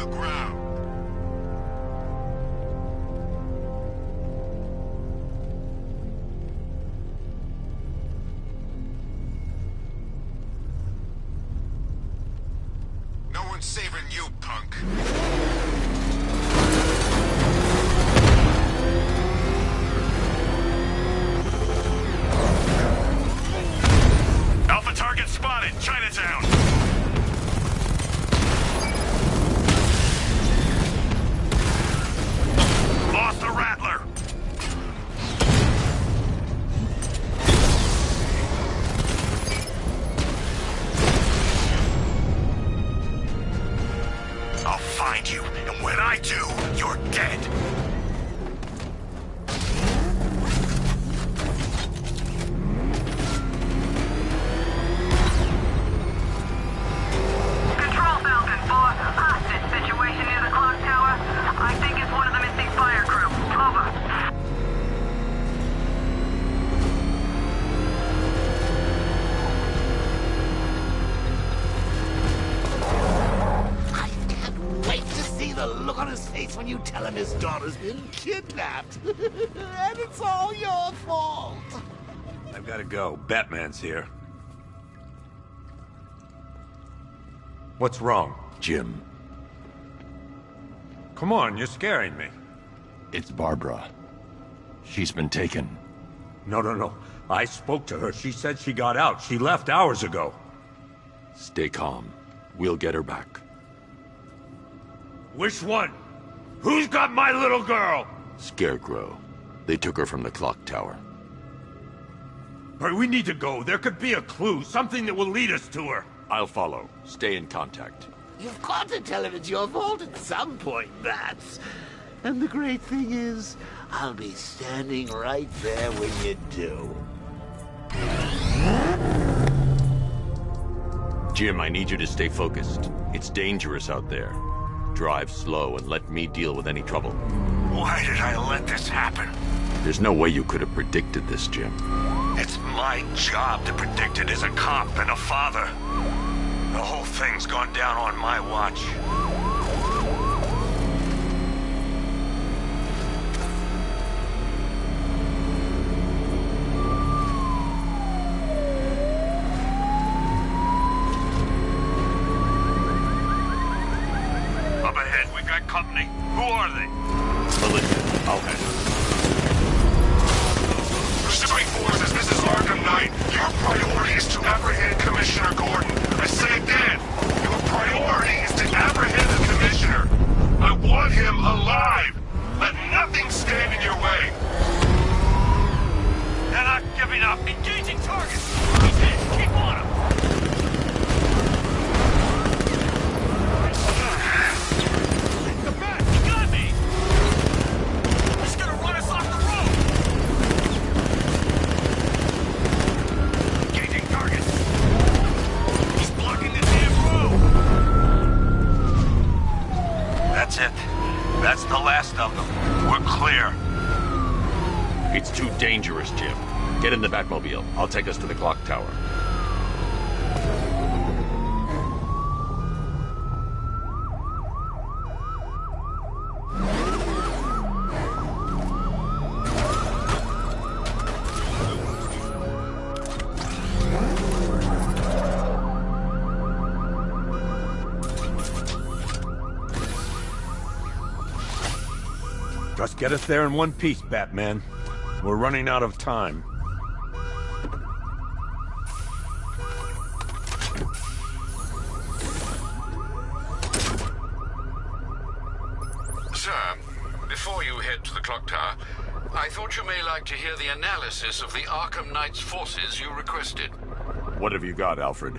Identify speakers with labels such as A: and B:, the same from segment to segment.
A: the ground. No one's saving you, punk.
B: Alpha target spotted, Chinatown. Lost the Rattler. I'll find you, and when I do, you're dead.
C: Control Falcon 4, hostage situation near the clock tower. I think it's one of the missing fire crew. Over.
D: I can't wait to see the look on his face when you tell him his daughter's been kidnapped. And it's all your fault.
B: I've got to go. Batman's here. What's wrong?
E: Jim,
B: Come on, you're scaring me.
E: it's Barbara. She's been taken.
B: No. I spoke to her. She said she got out. She left hours ago.
E: Stay calm. We'll get her back.
B: Which one? Who's got my little girl?
E: Scarecrow. They took her from the clock tower.
B: All right, we need to go. There could be a clue, something that will lead us to her.
E: I'll follow. Stay in contact.
D: You've got to tell him it's your fault at some point, Bats. And the great thing is, I'll be standing right there when you do.
E: Jim, I need you to stay focused. It's dangerous out there. Drive slow and let me deal with any trouble.
B: Why did I let this happen?
E: There's no way you could have predicted this, Jim.
B: It's my job to predict it as a cop and a father. The whole thing's gone down on my watch. Up ahead, we got company. Who are they?
E: Militia, I'll handle it.
A: Pursuing forces, this is Arkham Knight. Your priority is to apprehend Commissioner Gordon. I say again, your priority is to apprehend the Commissioner. I want him alive. Let nothing stand in your way.
B: They're not giving up. Engaging targets. He's hit. Keep on him. The bat, he got me. He's gonna run us off the road. Engaging targets. He's blocking the damn road. That's it. That's the last of them. We're clear.
E: It's too dangerous, Jim. Get in the Batmobile. I'll take us to the clock tower.
B: Just get us there in one piece, Batman. We're running out of time.
F: Sir, before you head to the clock tower, I thought you may like to hear the analysis of the Arkham Knight's forces you requested.
E: What have you got, Alfred?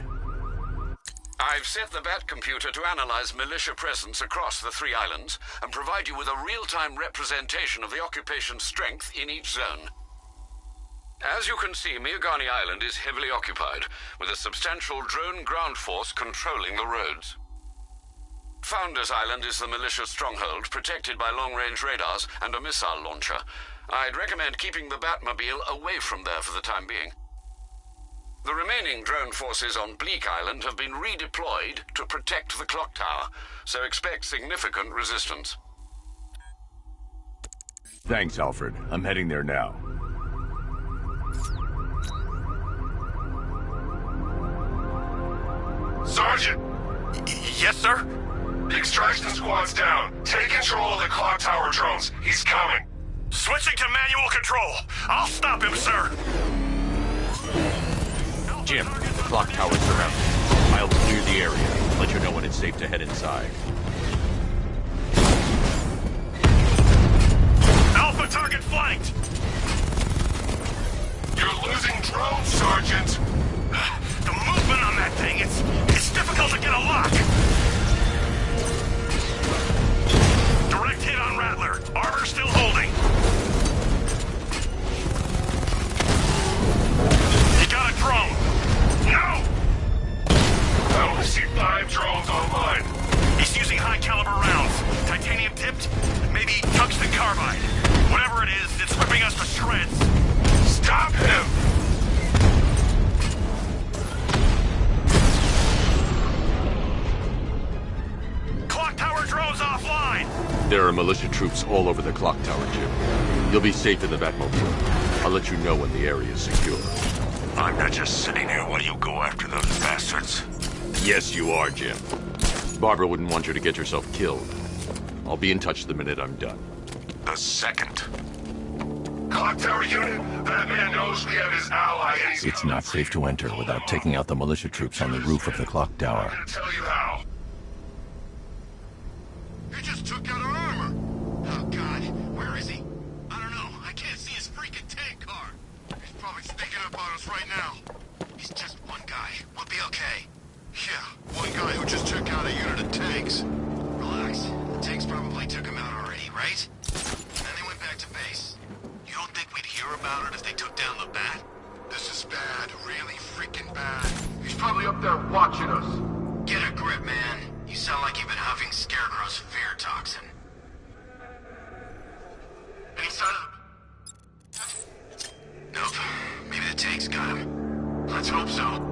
F: I've set the Bat computer to analyze militia presence across the three islands and provide you with a real-time representation of the occupation's strength in each zone. As you can see, Miagani Island is heavily occupied, with a substantial drone ground force controlling the roads. Founders Island is the militia stronghold, protected by long-range radars and a missile launcher. I'd recommend keeping the Batmobile away from there for the time being. The remaining drone forces on Bleak Island have been redeployed to protect the clock tower, so expect significant resistance.
E: Thanks, Alfred. I'm heading there now.
A: Sergeant!
B: Yes, sir?
A: The extraction squad's down. Take control of the clock tower drones. He's coming.
B: Switching to manual control. I'll stop him, sir.
E: Jim, the clock tower's surrounded. I'll clear the area. Let you know when it's safe to head inside.
B: Alpha target flanked.
A: You're losing drones, Sergeant.
B: The movement on that thing, it's difficult to get a lock. Direct hit on Rattler. Armor still holding. You got a drone.
A: No! I only see 5 drones online.
B: He's using high-caliber rounds. Titanium tipped? Maybe tungsten carbide. Whatever it is, it's ripping us to shreds.
A: Stop him!
B: Clock tower drones offline!
E: There are militia troops all over the clock tower, Jim. You'll be safe in the Batmobile. I'll let you know when the area is secure.
B: I'm not just sitting here while you go after those bastards.
E: Yes, you are, Jim. Barbara wouldn't want you to get yourself killed. I'll be in touch the minute I'm done.
B: The second.
A: Clock tower unit, that man knows we have his ally and he's...
G: It's not safe to enter without taking out the militia troops on the roof of the clock tower.
A: I'm gonna tell you how.
H: He just took out our armor! Oh god, where is he? I don't know, I can't see his freaking tank car. He's probably sneaking up on us right now. He's just one guy, we'll be okay. Yeah, one guy who just took out a unit of tanks. Relax, the tanks probably took him out already, right? Then they went back to base. You don't think we'd hear about it if they took down the Bat? This is bad, really freaking bad.
A: He's probably up there watching us.
H: Get a grip, man. You sound like you've been huffing Scarecrow's fear toxin. Any sign of... Nope. Maybe the tanks got him. Let's hope so.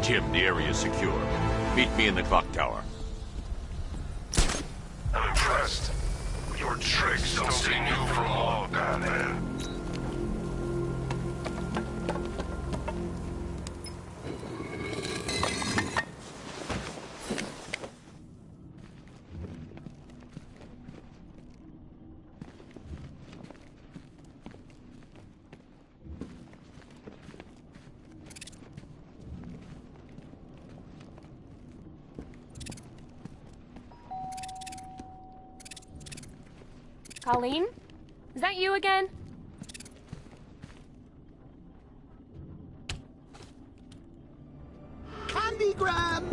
E: Jim, the area is secure. Meet me in the clock tower.
A: I'm impressed. Your tricks don't stay new for long, Batman.
I: Colleen? Is that you again?
D: Candygram!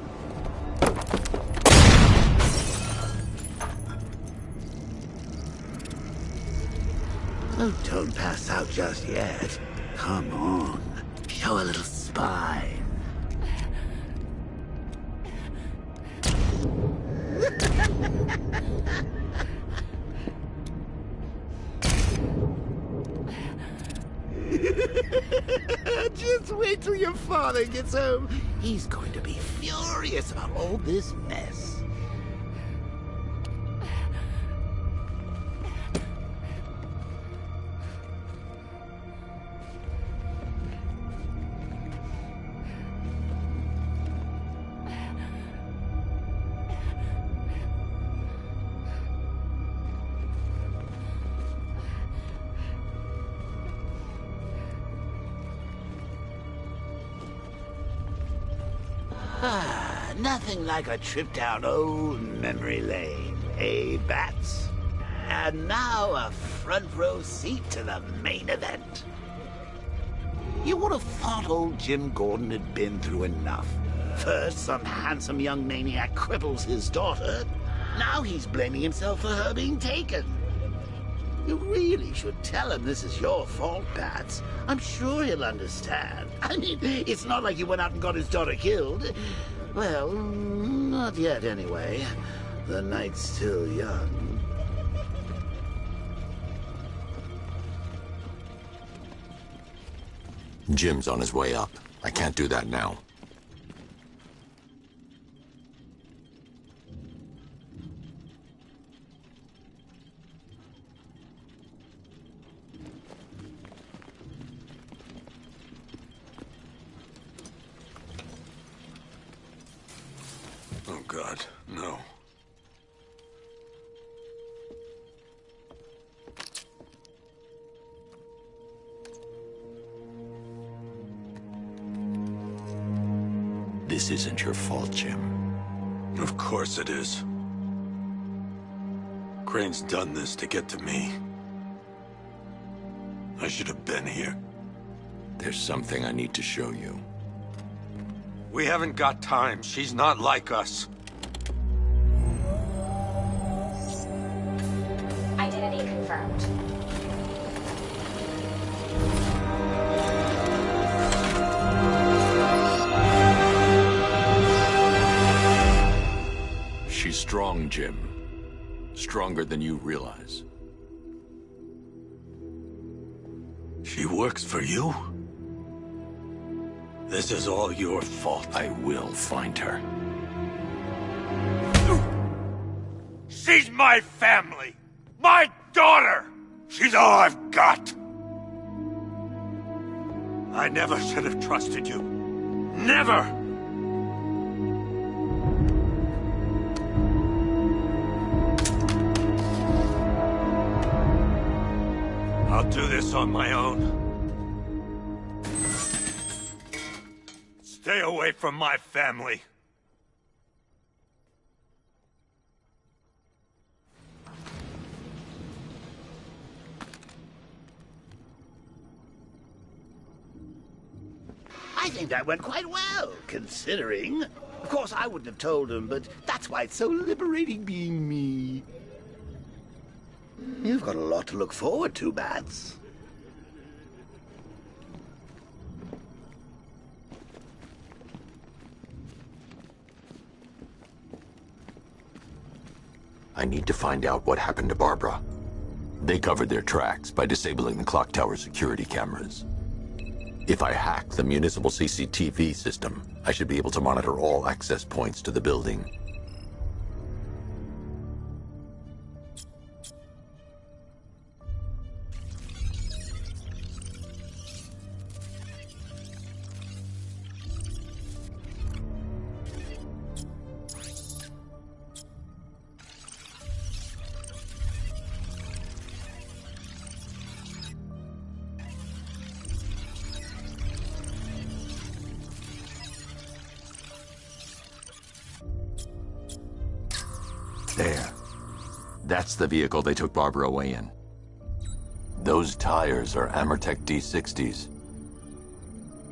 D: Oh, don't pass out just yet. Come on. Show a little spine. Just wait till your father gets home. He's going to be furious about all this mess. Nothing like a trip down old memory lane, eh, Bats? And now a front row seat to the main event. You would have thought old Jim Gordon had been through enough. First, some handsome young maniac cripples his daughter. Now he's blaming himself for her being taken. You really should tell him this is your fault, Bats. I'm sure he'll understand. I mean, it's not like you went out and got his daughter killed. Well, not yet anyway. The night's still young.
G: Jim's on his way up. I can't do that now.
F: Oh, God, no.
G: This isn't your fault, Jim.
F: Of course it is. Crane's done this to get to me. I should have been here.
G: There's something I need to show you.
F: We haven't got time. She's not like us.
J: Identity confirmed.
G: She's strong, Jim. Stronger than you realize.
F: She works for you? This is all your fault.
G: I will find her.
F: She's my family! My daughter! She's all I've got! I never should have trusted you. Never! I'll do this on my own. Stay away from my family.
D: I think that went quite well, considering. Of course, I wouldn't have told him, but that's why it's so liberating being me. You've got a lot to look forward to, Bats.
G: I need to find out what happened to Barbara. They covered their tracks by disabling the clock tower security cameras. If I hack the municipal CCTV system, I should be able to monitor all access points to the building. There. That's the vehicle they took Barbara away in. Those tires are Amertech D60s.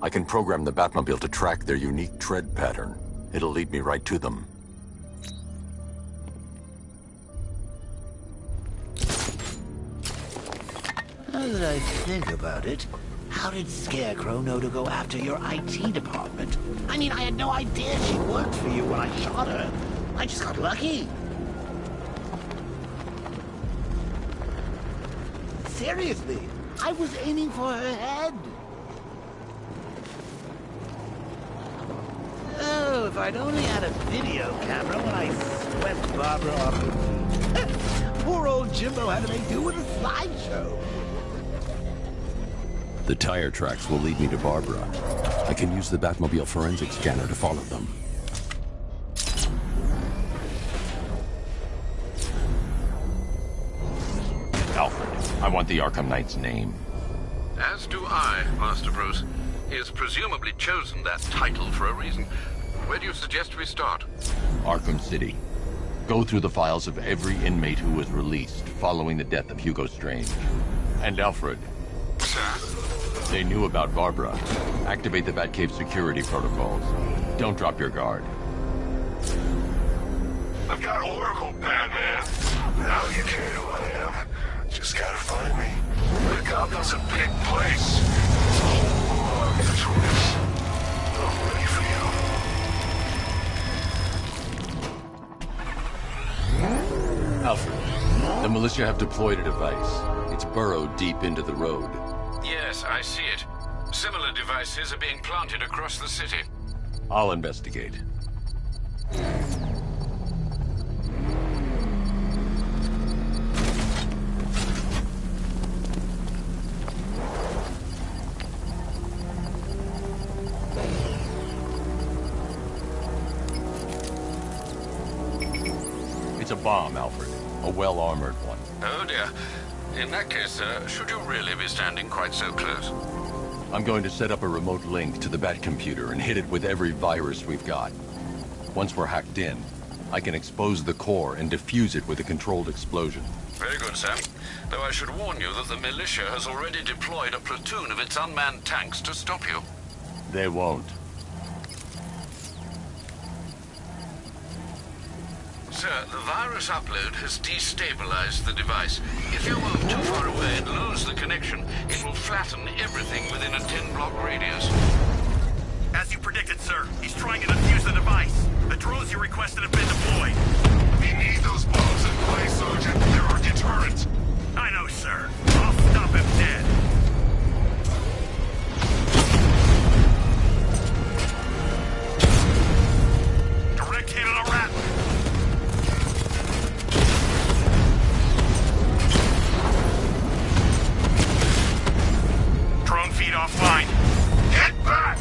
G: I can program the Batmobile to track their unique tread pattern. It'll lead me right to them.
D: Now that I think about it, how did Scarecrow know to go after your IT department? I mean, I had no idea she worked for you when I shot her. I just got lucky. Seriously, I was aiming for her head. Oh, if I'd only had a video camera when I swept Barbara off the feet. Poor old Jimbo had to make do with a slideshow.
K: The tire tracks will lead me to Barbara. I can use the Batmobile forensic scanner to follow them.
E: Alfred, I want the Arkham Knight's name.
F: As do I, Master Bruce. He has presumably chosen that title for a reason. Where do you suggest we start?
E: Arkham City. Go through the files of every inmate who was released following the death of Hugo Strange. And Alfred.
F: Sir?
E: They knew about Barbara. Activate the Batcave security protocols. Don't drop your guard.
A: I've got Oracle, Batman. Now you care who I am. Just gotta find me. The Gotham's a big place. It's a whole lot of choice. I'm ready for you.
E: Alfred, the militia have deployed a device. It's burrowed deep into the road.
F: Yes, I see it. Similar devices are being planted across the city.
E: I'll investigate. It's a bomb, Alfred. A well-armored one.
F: Oh dear. In that case, should you really be standing quite so close?
E: I'm going to set up a remote link to the Batcomputer and hit it with every virus we've got. Once we're hacked in, I can expose the core and defuse it with a controlled explosion.
F: Very good, Sam. Though I should warn you that the militia has already deployed a platoon of its unmanned tanks to stop you.
E: They won't.
F: Sir, the virus upload has destabilized the device. If you move too far away and lose the connection, it will flatten everything within a 10-block radius.
H: As you predicted, sir, he's trying to defuse the device. The drones you requested have been deployed.
A: We need those bombs in place, Sergeant. They're our deterrent.
H: I know, sir. I'll stop him dead. Direct hit on a rat. Drone feed offline.
A: Get back!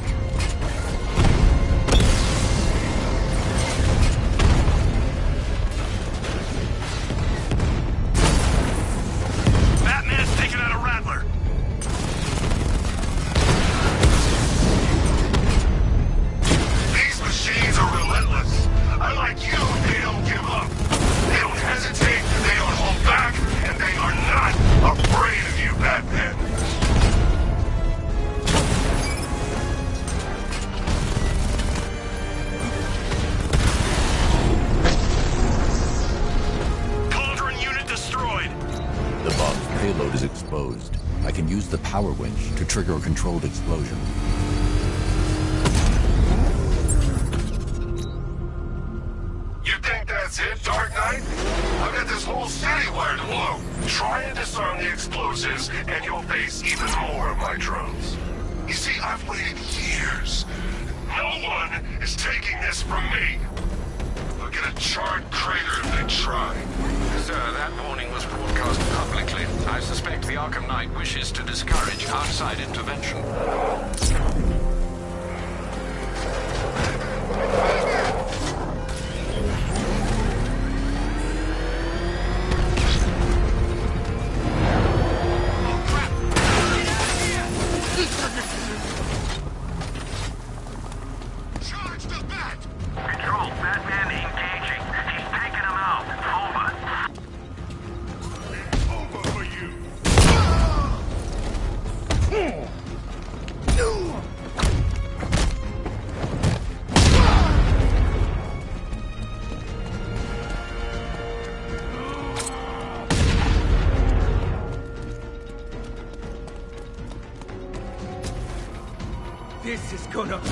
H: Batman's taking out a Rattler.
A: These machines are relentless. Unlike you, they don't give up. They don't hesitate, they don't hold back, and they are not afraid of you, Batman.
H: Cauldron unit destroyed.
K: The bomb's payload is exposed. I can use the power winch to trigger a controlled explosion.
A: You think that's it, Dark Knight? I've got this whole city wired low. Try and disarm the explosives, and you'll face even more of my drones. You see, I've waited years. No one is taking this from me. They'll get a charred crater if they try.
F: Sir, that warning was broadcast publicly. I suspect the Arkham Knight wishes to discourage outside intervention.
A: Charge the bat!
H: Control, Batman engaging. He's taking him out. Over.
A: Over for you!
D: This is gonna...
H: Control,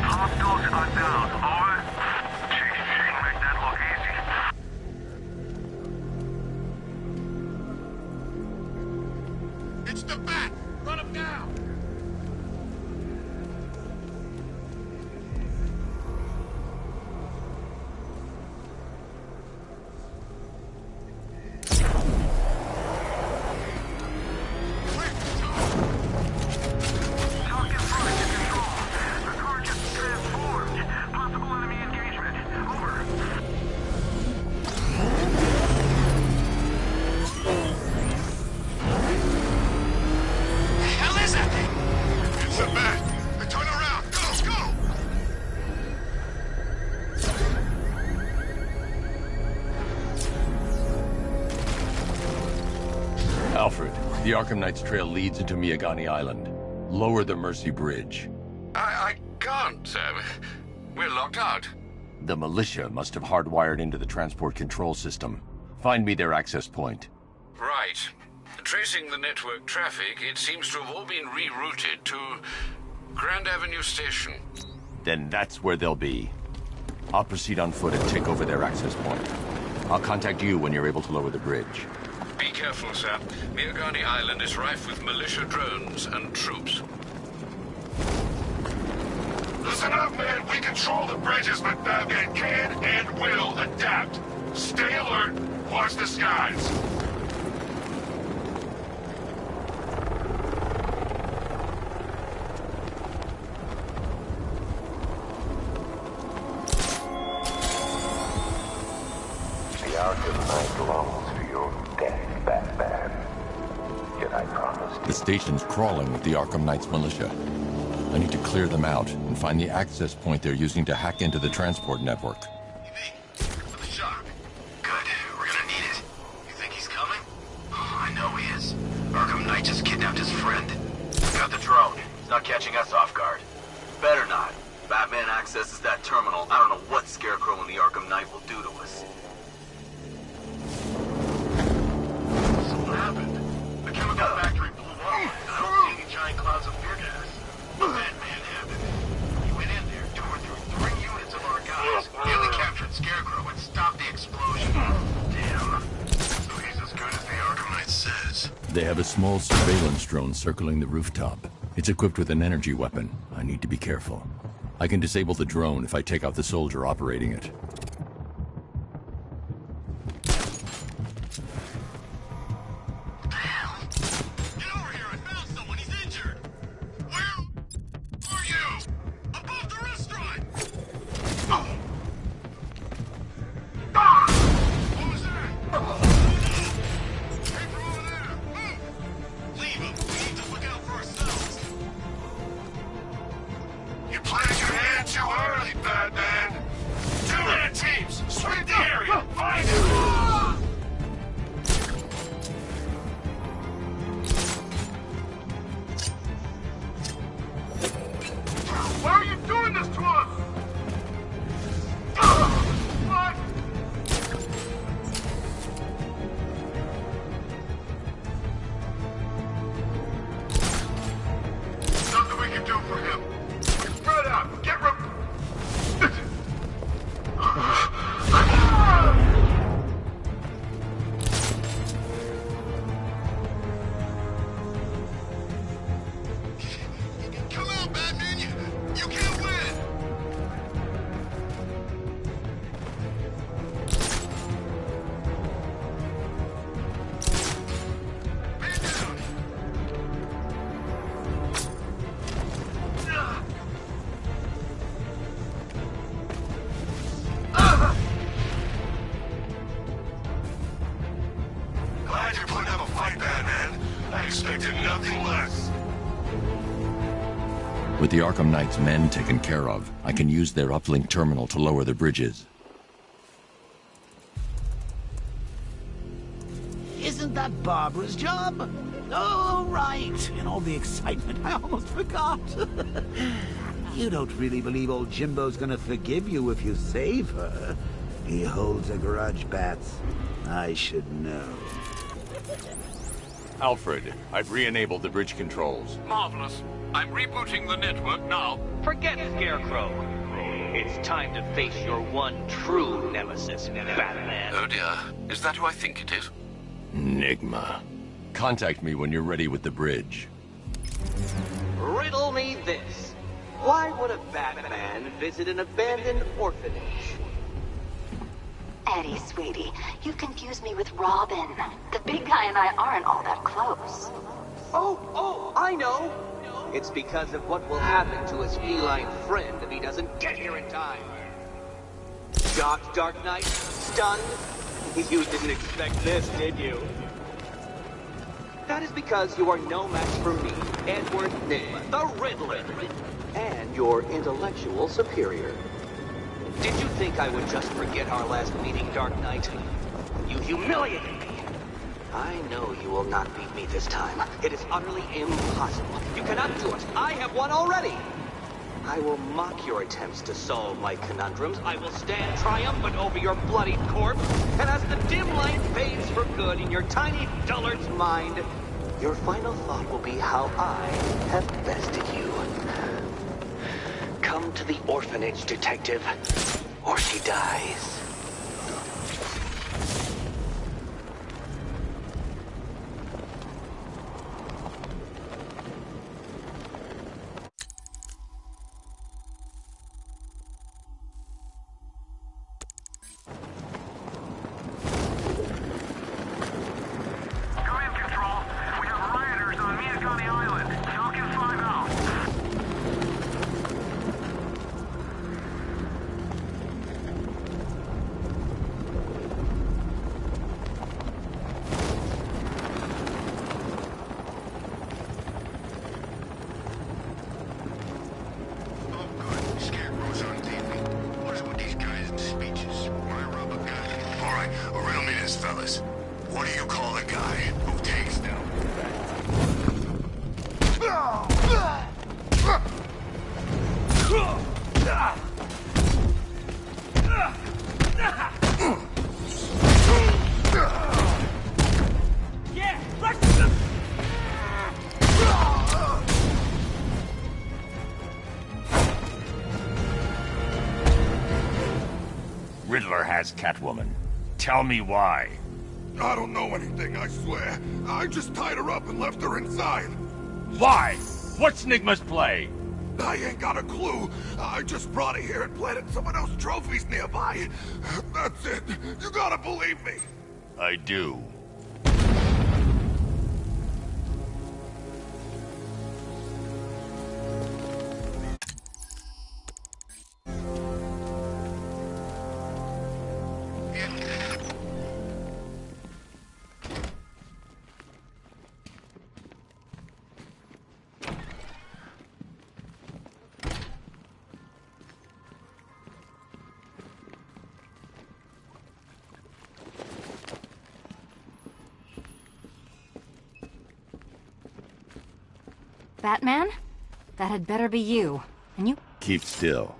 H: hostiles are down. Over. Jeez, shouldn't make that look easy. It's the Bat! Run him down!
E: Alfred, the Arkham Knight's trail leads into Miagani Island. Lower the Mercy Bridge.
F: I can't, sir. We're locked out.
E: The militia must have hardwired into the transport control system. Find me their access point.
F: Right. Tracing the network traffic, it seems to have all been rerouted to Grand Avenue Station.
E: Then that's where they'll be. I'll proceed on foot and take over their access point. I'll contact you when you're able to lower the bridge.
F: Be careful, sir. Miagani Island is rife with militia drones and troops.
A: Listen up, man. We control the bridges, but Batman can and will adapt. Stay alert. Watch the skies.
L: The Arkham Knight longs for your death, Batman. Yet I promised.
K: The station's crawling with the Arkham Knight's militia. I need to clear them out and find the access point they're using to hack into the transport network.
H: For the shock. Good. We're gonna need it. You think he's coming? Oh, I know he is. Arkham Knight just kidnapped his friend.
M: Got the drone. He's not catching us off guard. Better not. Batman accesses that terminal. I don't know what Scarecrow and the Arkham Knight will do to us.
H: So what happened? The chemical factory blew up. I don't see any giant clouds of fear gas. But Batman happened. He went in there, tore through 3 units of our guys, nearly captured Scarecrow, and stopped the explosion. Damn. So he's as good as the Arkham Knight says.
K: They have a small surveillance drone circling the rooftop. It's equipped with an energy weapon. I need to be careful. I can disable the drone if I take out the soldier operating it. With the Arkham Knight's men taken care of, I can use their uplink terminal to lower the bridges.
D: Isn't that Barbara's job? Oh, right. In all the excitement, I almost forgot. You don't really believe old Jimbo's gonna forgive you if you save her. He holds a grudge, Bats. I should know.
E: Alfred, I've re-enabled the bridge controls.
F: Marvelous. I'm rebooting the network now.
N: Forget Scarecrow. It's time to face your one true nemesis, Batman.
F: Oh dear. Is that who I think it is?
K: Enigma.
E: Contact me when you're ready with the bridge.
N: Riddle me this. Why would a Batman visit an abandoned orphanage?
J: Eddie, sweetie, you confused me with Robin. The big guy and I aren't all that close.
N: Oh, I know! It's because of what will happen to his feline friend if he doesn't get here in time. Shocked, Dark Knight? Stunned? You didn't expect this, did you? That is because you are no match for me, Edward Nygma, the Riddler, and your intellectual superior. Did you think I would just forget our last meeting, Dark Knight? You humiliated me. I know you will not beat me this time. It is utterly impossible. You cannot do it. I have won already. I will mock your attempts to solve my conundrums. I will stand triumphant over your bloodied corpse. And as the dim light fades for good in your tiny dullard's mind, your final thought will be how I have bested you. Come to the orphanage, detective, or she dies.
O: Riddler has Catwoman. Tell me why.
A: I don't know anything, I swear. I just tied her up and left her inside.
O: Why? What's Nygma's play?
A: I ain't got a clue. I just brought her here and planted some of those trophies nearby. That's it. You gotta believe me.
O: I do.
P: Batman? That had better be you. And you...
K: Keep still.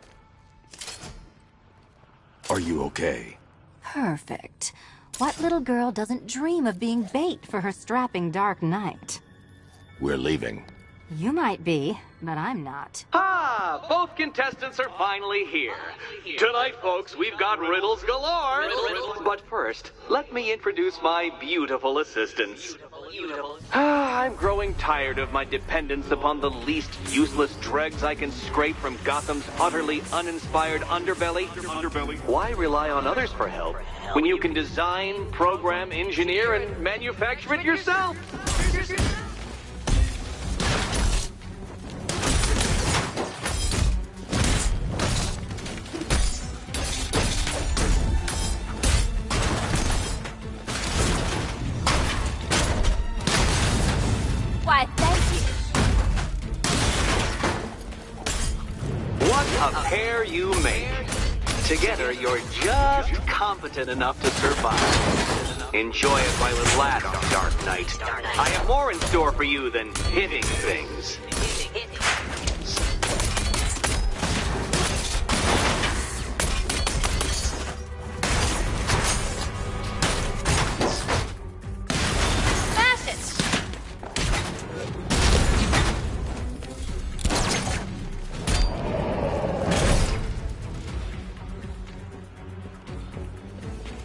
G: Are you okay?
P: Perfect. What little girl doesn't dream of being bait for her strapping Dark Knight?
G: We're leaving.
P: You might be, but I'm not.
N: Ah, both contestants are finally here. Tonight, folks, we've got riddles galore. But first, let me introduce my beautiful assistants. I'm growing tired of my dependence upon the least useless dregs I can scrape from Gotham's utterly uninspired underbelly. Why rely on others for help when you can design, program, engineer, and manufacture it yourself?
P: Why, thank you.
N: What a pair you make. Together, you're just competent enough to survive. Enjoy it while it lasts, Dark Knight. I have more in store for you than hitting things.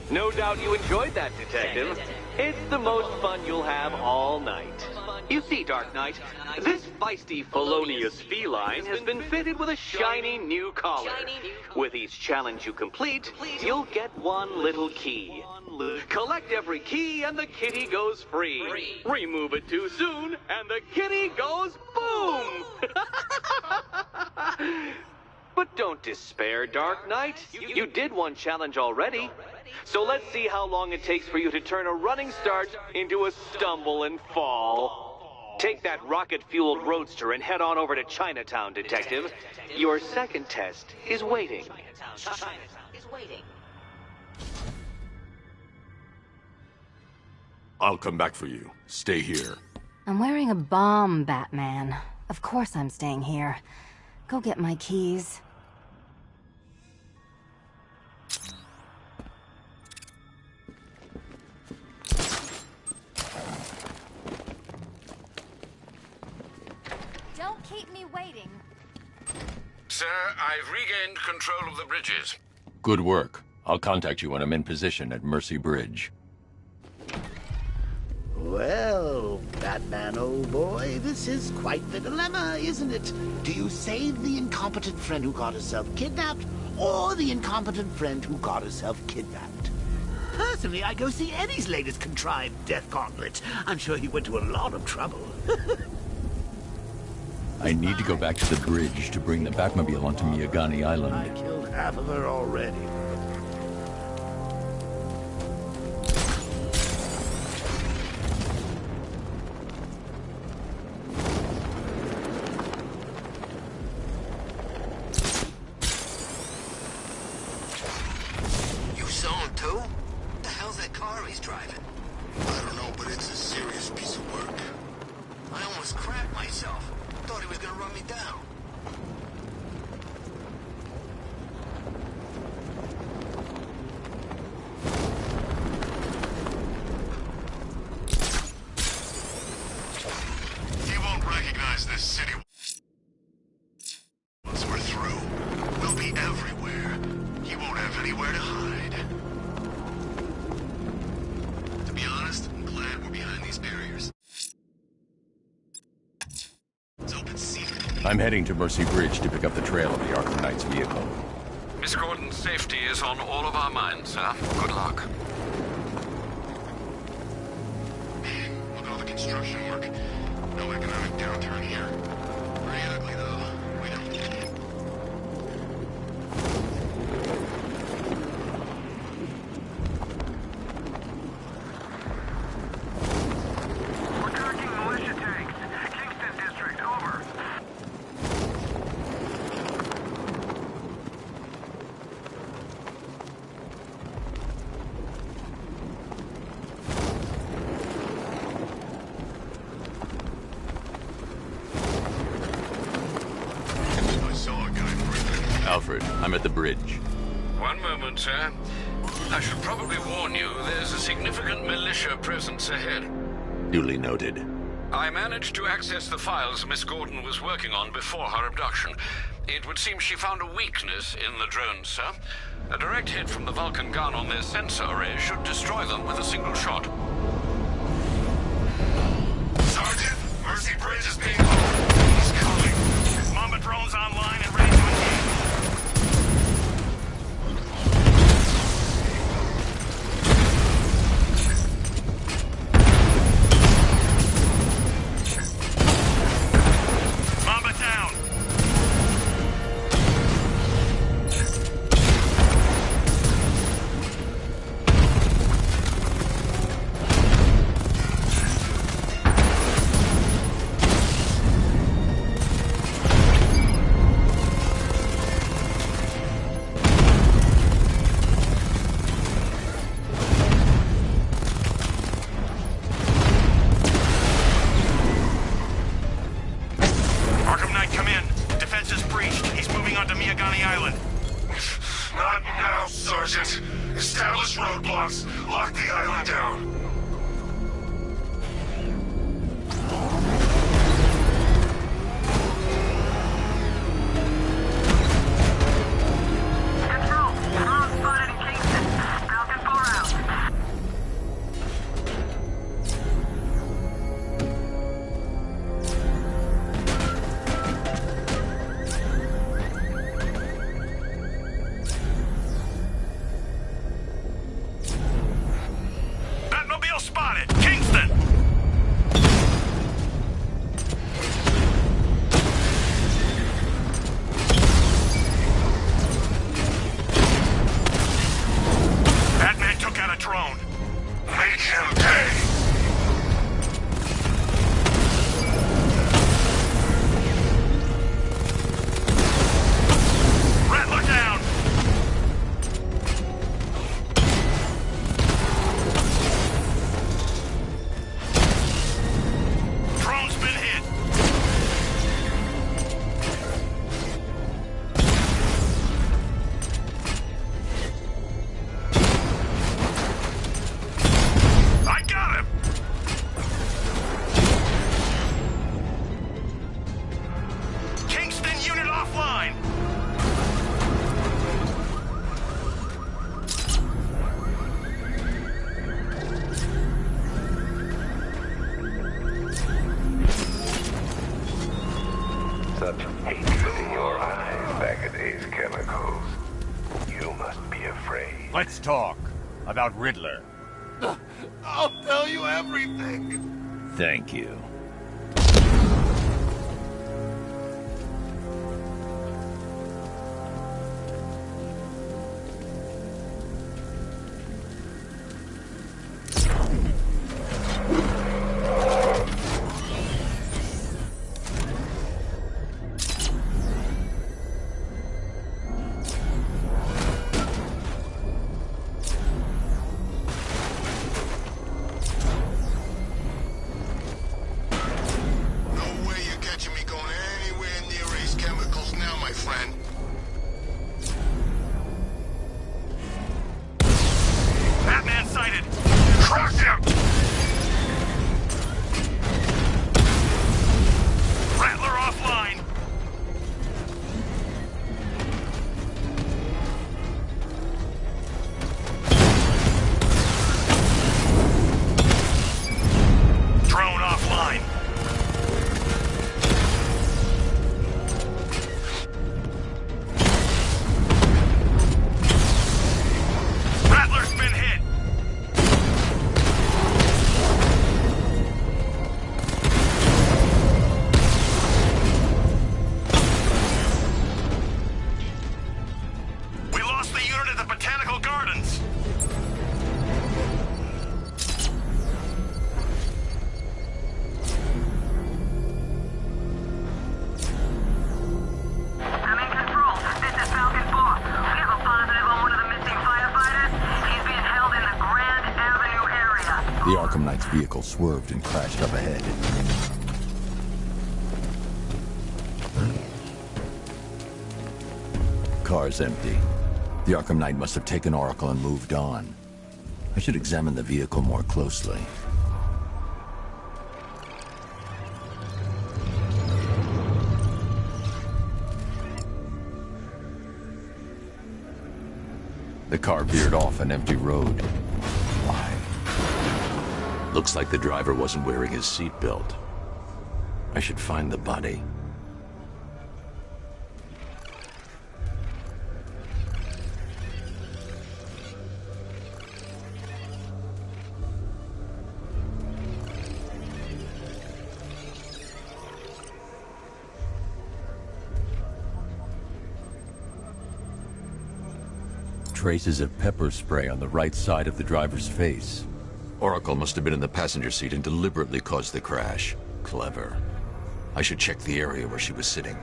N: No doubt you enjoyed that, Detective. It's the most fun you'll have all night. You see, Dark Knight, this feisty felonious feline has been fitted with a shiny new collar. With each challenge you complete, you'll get one little key. Collect every key and the kitty goes free. Remove it too soon and the kitty goes boom! But don't despair, Dark Knight. You did one challenge already. So let's see how long it takes for you to turn a running start into a stumble and fall. Take that rocket-fueled roadster and head on over to Chinatown, Detective. Your second test is waiting.
K: I'll come back for you. Stay here.
P: I'm wearing a bomb, Batman. Of course I'm staying here. Go get my keys. Don't keep me waiting.
F: Sir, I've regained control of the bridges.
K: Good work. I'll contact you when I'm in position at Mercy Bridge.
D: Well, Batman, old boy, this is quite the dilemma, isn't it? Do you save the incompetent friend who got herself kidnapped, or the incompetent friend who got herself kidnapped? Personally, I go see Eddie's latest contrived death gauntlet. I'm sure he went to a lot of trouble.
K: I need to go back to the bridge to bring the Batmobile onto Miyagani Island.
D: I killed half of her already.
H: You saw him too? What the hell's that car he's driving? I don't know, but it's a serious piece of work. I almost crapped myself. Thought he was gonna run me down. He won't recognize this city once we're through. We'll be everywhere. He won't have anywhere to hide. To be honest, I'm glad we're behind these barriers. It's open secret.
K: I'm heading to Mercy Bridge to pick up the trail of the Arkham Knight's vehicle.
F: Miss Gordon's safety is on all of our minds, sir. Good luck.
H: Look at all the construction work. No economic downturn here. Pretty ugly, though. We don't...
A: We're tracking militia tanks. Kingston District, over.
H: I saw a guy breathing.
K: Alfred, I'm at the bridge.
F: One moment, sir. I should probably warn you, there's a significant militia presence ahead.
G: Duly noted.
F: I managed to access the files Miss Gordon was working on before her abduction. It would seem she found a weakness in the drones, sir. A direct hit from the Vulcan gun on their sensor array should destroy them with a single shot.
A: Sergeant, Mercy Bridge is being moved. He's coming. Mamba drones online and ready to engage. Mamba down.
L: such hatred in your eyes back at Ace Chemicals. You must be afraid.
O: Let's talk about Riddler.
A: I'll tell you everything.
O: Thank you.
K: The Arkham Knight's vehicle swerved and crashed up ahead. Car's empty. The Arkham Knight must have taken Oracle and moved on. I should examine the vehicle more closely. The car veered off an empty road. Why? Looks like the driver wasn't wearing his seatbelt. I should find the body. Traces of pepper spray on the right side of the driver's face. Oracle must have been in the passenger seat and deliberately caused the crash. Clever. I should check the area where she was sitting.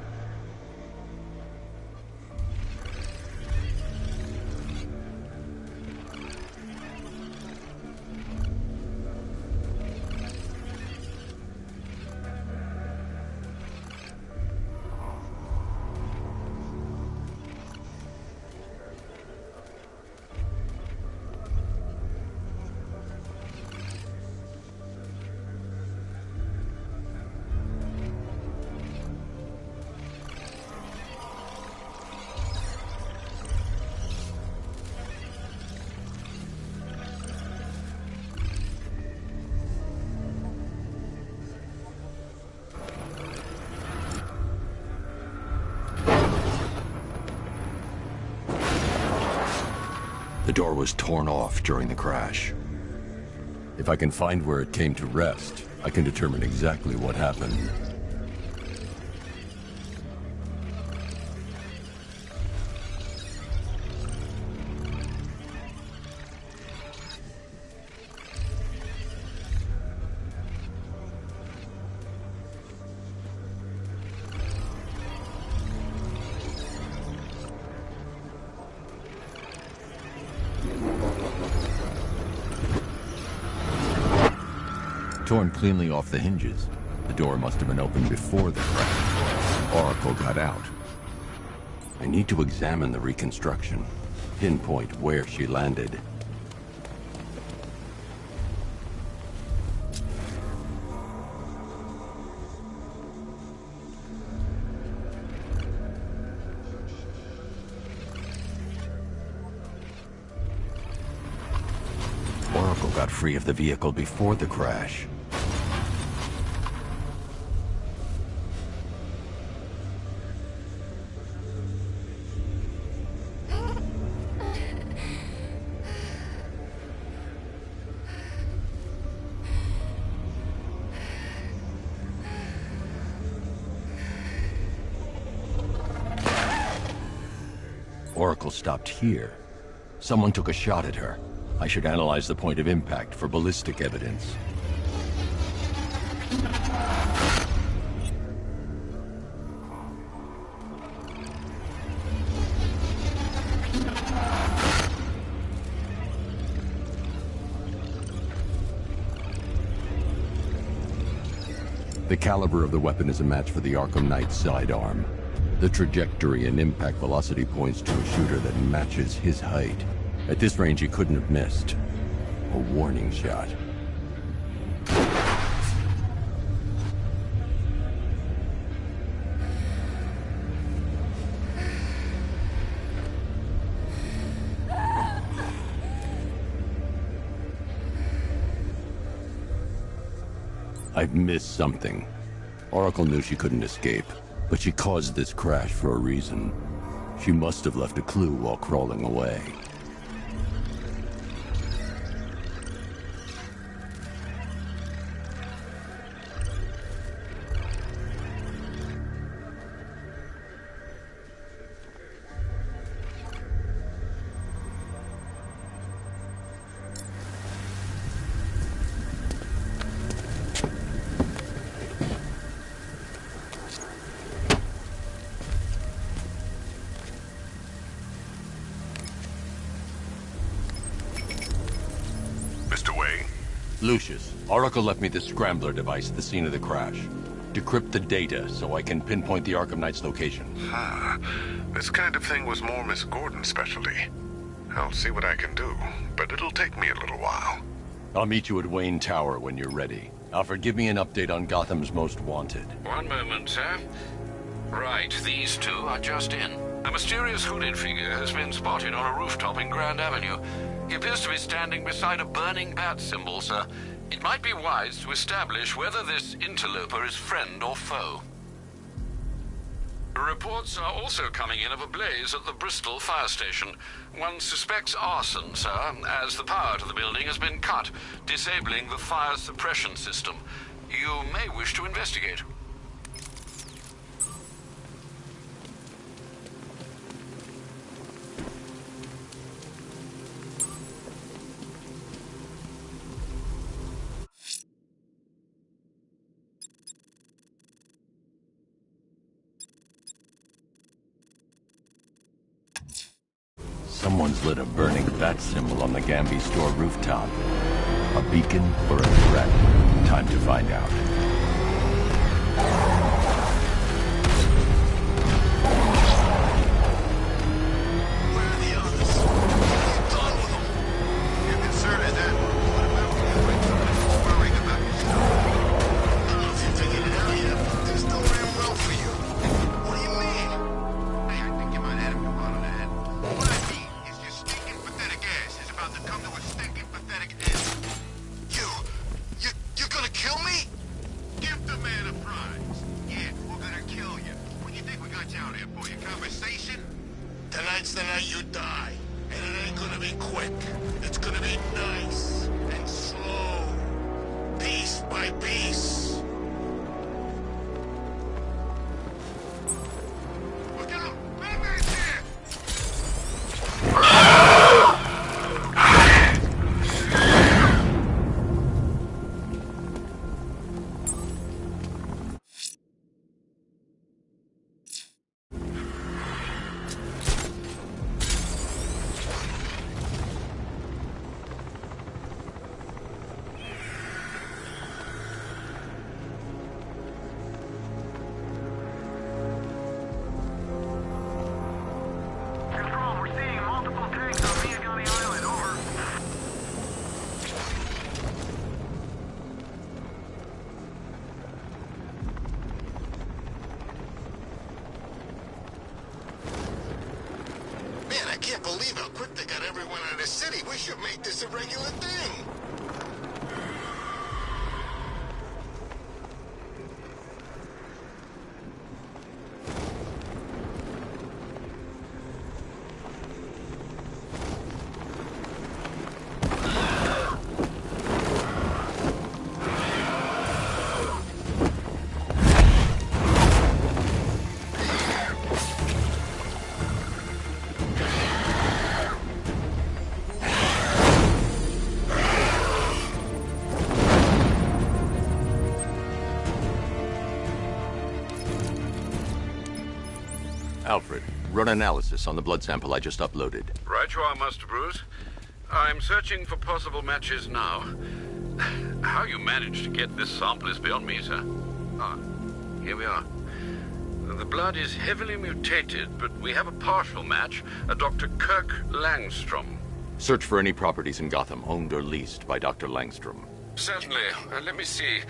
K: The door was torn off during the crash. If I can find where it came to rest, I can determine exactly what happened. Torn cleanly off the hinges. The door must have been opened before the crash. Oracle got out. I need to examine the reconstruction, pinpoint where she landed. Oracle got free of the vehicle before the crash.
E: Oracle stopped here. Someone took a shot at her. I should analyze the point of impact for ballistic evidence. The caliber of the weapon is a match for the Arkham Knight's sidearm. The trajectory and impact velocity points to a shooter that matches his height. At this range, he couldn't have missed. A warning shot. I've missed something. Oracle knew she couldn't escape, but she caused this crash for a reason. She must have left a clue while crawling away. Lucius, Oracle left me the scrambler device at the scene of the crash. Decrypt the data so I can pinpoint the Arkham Knight's location.
Q: This kind of thing was more Miss Gordon's specialty. I'll see what I can do, but it'll take me a little while.
E: I'll meet you at Wayne Tower when you're ready. Alfred, give me an update on Gotham's Most Wanted.
F: One moment, sir. Right, these two are just in. A mysterious hooded figure has been spotted on a rooftop in Grand Avenue. He appears to be standing beside a burning bat symbol, sir. It might be wise to establish whether this interloper is friend or foe. Reports are also coming in of a blaze at the Bristol fire station. One suspects arson, sir, as the power to the building has been cut, disabling the fire suppression system. You may wish to investigate.
E: Someone's lit a burning bat symbol on the Gamby store rooftop. A beacon or a threat? Time to find out.
H: Where are the others? What have you done with them? You're concerned at that. What about worrying about yourself? I don't know if you figured it out yet, but there's no damn well for you. What do you mean? Hey, I think you might have him on the head. What I mean is your stinking pathetic ass is about to come to a stinking pathetic end. You're gonna kill me? Give the man a prize. Yeah, we're gonna kill you. What do you think we got you out here for? Your conversation? Tonight's the night you die. And it ain't gonna be quick. It's gonna be nice and slow. Piece by piece. Look out! Batman's here! Man, I can't believe how quick they got everyone out of the city. We should make this a regular thing.
E: Alfred, run analysis on the blood sample I just uploaded.
F: Right you are, Master Bruce. I'm searching for possible matches now. How you managed to get this sample is beyond me, sir. Ah, here we are. The blood is heavily mutated, but we have a partial match, a Dr. Kirk Langstrom.
E: Search for any properties in Gotham owned or leased by Dr. Langstrom.
F: Certainly. Let me see.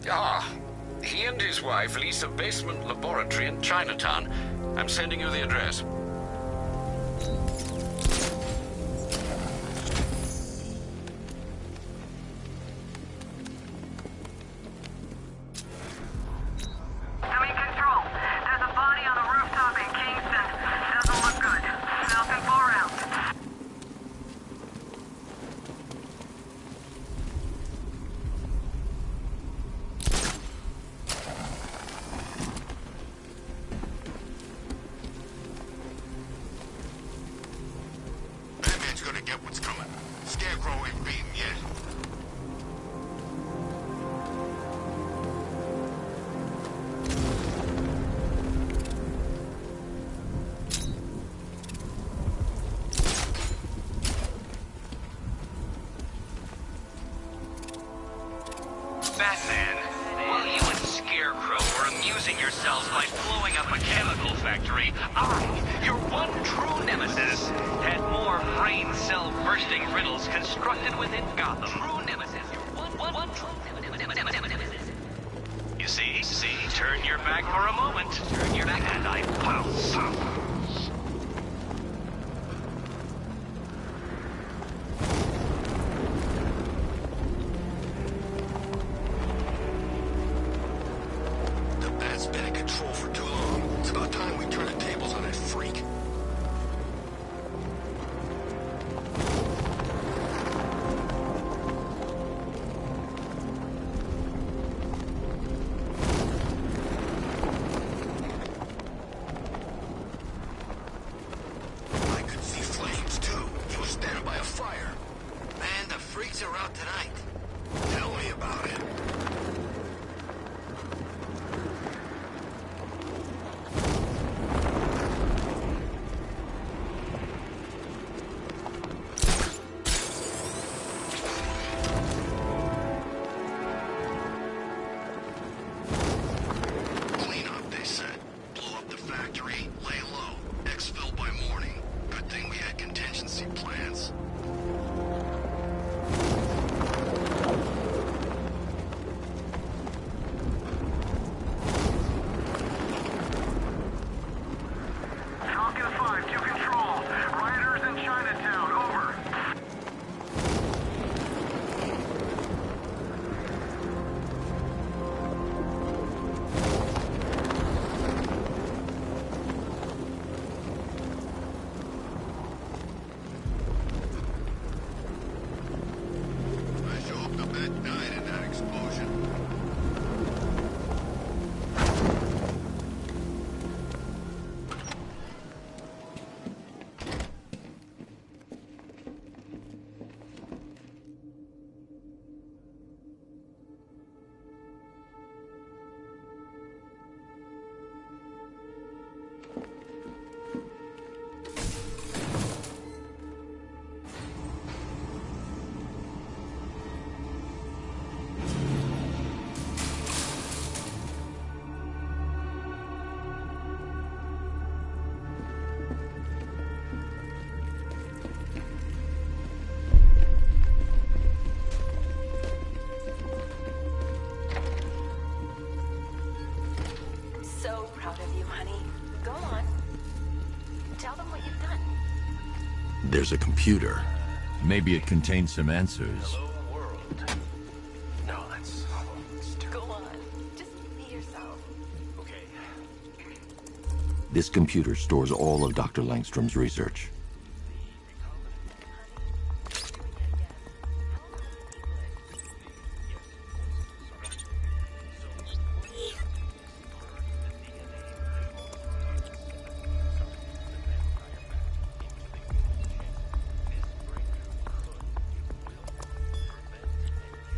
F: Ah, he and his wife lease a basement laboratory in Chinatown. I'm sending you the address.
R: Batman, while you and Scarecrow were amusing yourselves by blowing up a chemical factory, I, your one true nemesis, had more brain cell bursting riddles constructed within Gotham. True nemesis, your one true nemesis. You see, turn your back for a moment, turn your back, and I pounce.
E: There's a computer. Maybe it contains some answers.
R: Hello, world. No, that's... Go on. Just be yourself. Okay.
E: This computer stores all of Dr. Langstrom's research.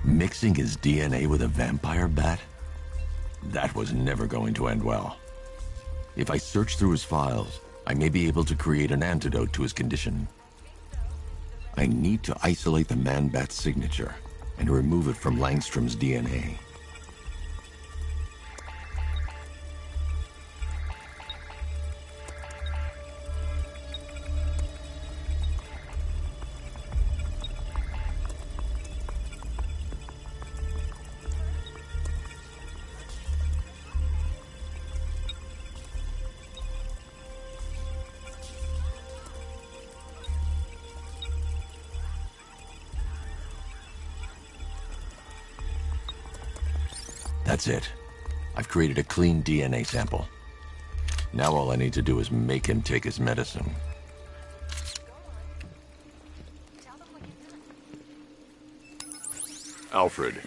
E: Mixing his DNA with a vampire bat? That was never going to end well.
K: If I search through his files, I may be able to create an antidote to his condition. I need to isolate the Man-Bat signature and remove it from Langstrom's DNA. That's it. I've created a clean DNA sample. Now all I need to do is make him take his medicine. Alfred,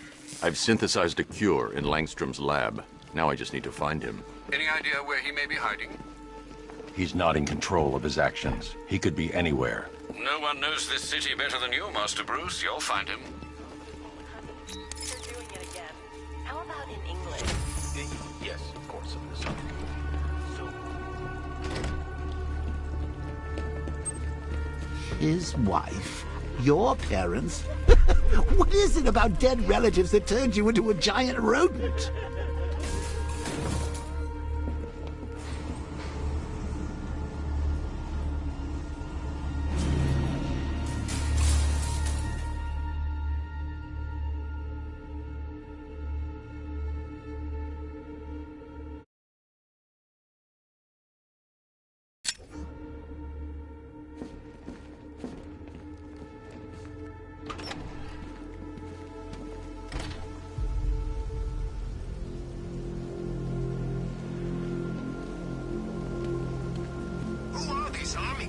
K: I've synthesized a cure in Langstrom's lab. Now I just need to find him.
F: Any idea where he may be hiding?
K: He's not in control of his actions. He could be anywhere.
F: No one knows this city better than you, Master Bruce. You'll find him.
C: How about in English?
M: Yes, of course.
D: His wife? Your parents? What is it about dead relatives that turned you into a giant rodent?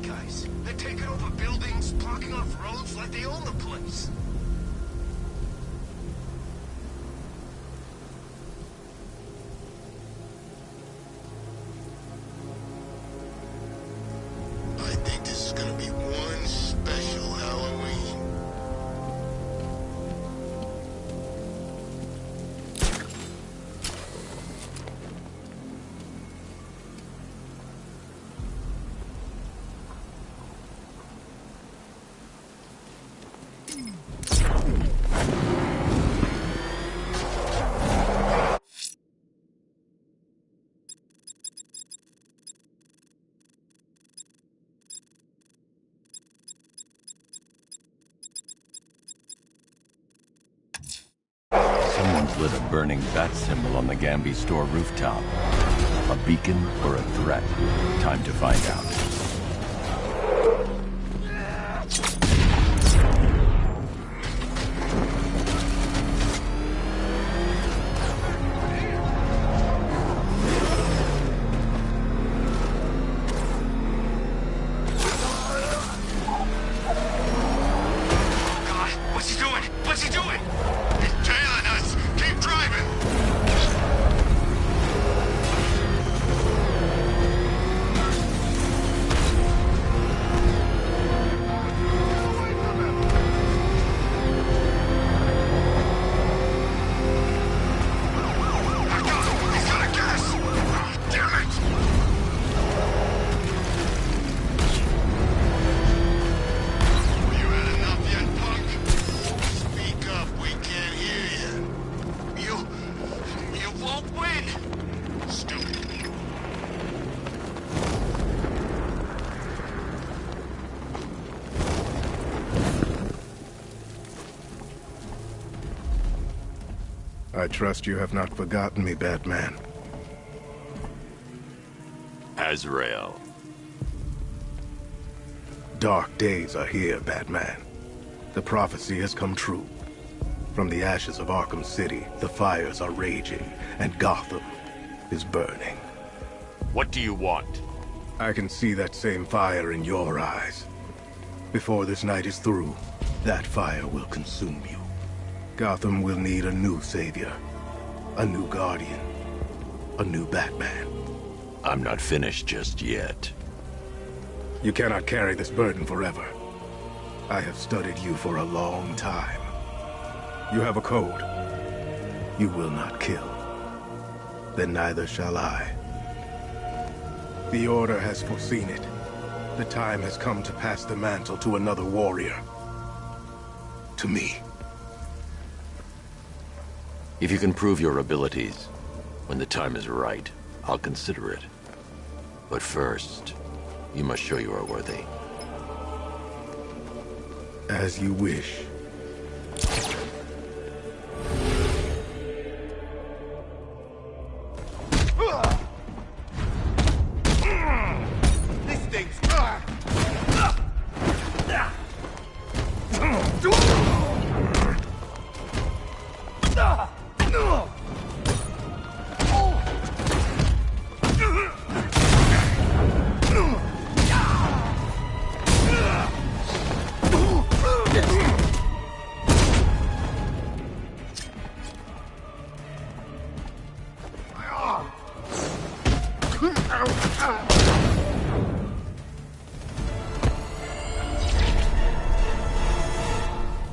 H: Guys, they're taking over buildings, blocking off roads like they own the place. I think this is gonna be one special Halloween.
K: Someone's lit a burning bat symbol on the Gambi store rooftop. A beacon or a threat? Time to find out.
Q: I trust you have not forgotten me, Batman.
K: Azrael.
Q: Dark days are here, Batman. The prophecy has come true. From the ashes of Arkham City, the fires are raging, and Gotham is burning.
K: What do you want?
Q: I can see that same fire in your eyes. Before this night is through, that fire will consume you. Gotham will need a new savior, a new guardian, a new Batman.
K: I'm not finished just yet.
Q: You cannot carry this burden forever. I have studied you for a long time. You have a code. You will not kill. Then neither shall I. The Order has foreseen it. The time has come to pass the mantle to another warrior. To me.
G: If you can prove your abilities, when the time is right, I'll consider it. But first, you must show you are worthy.
Q: As you wish.
H: This thing's...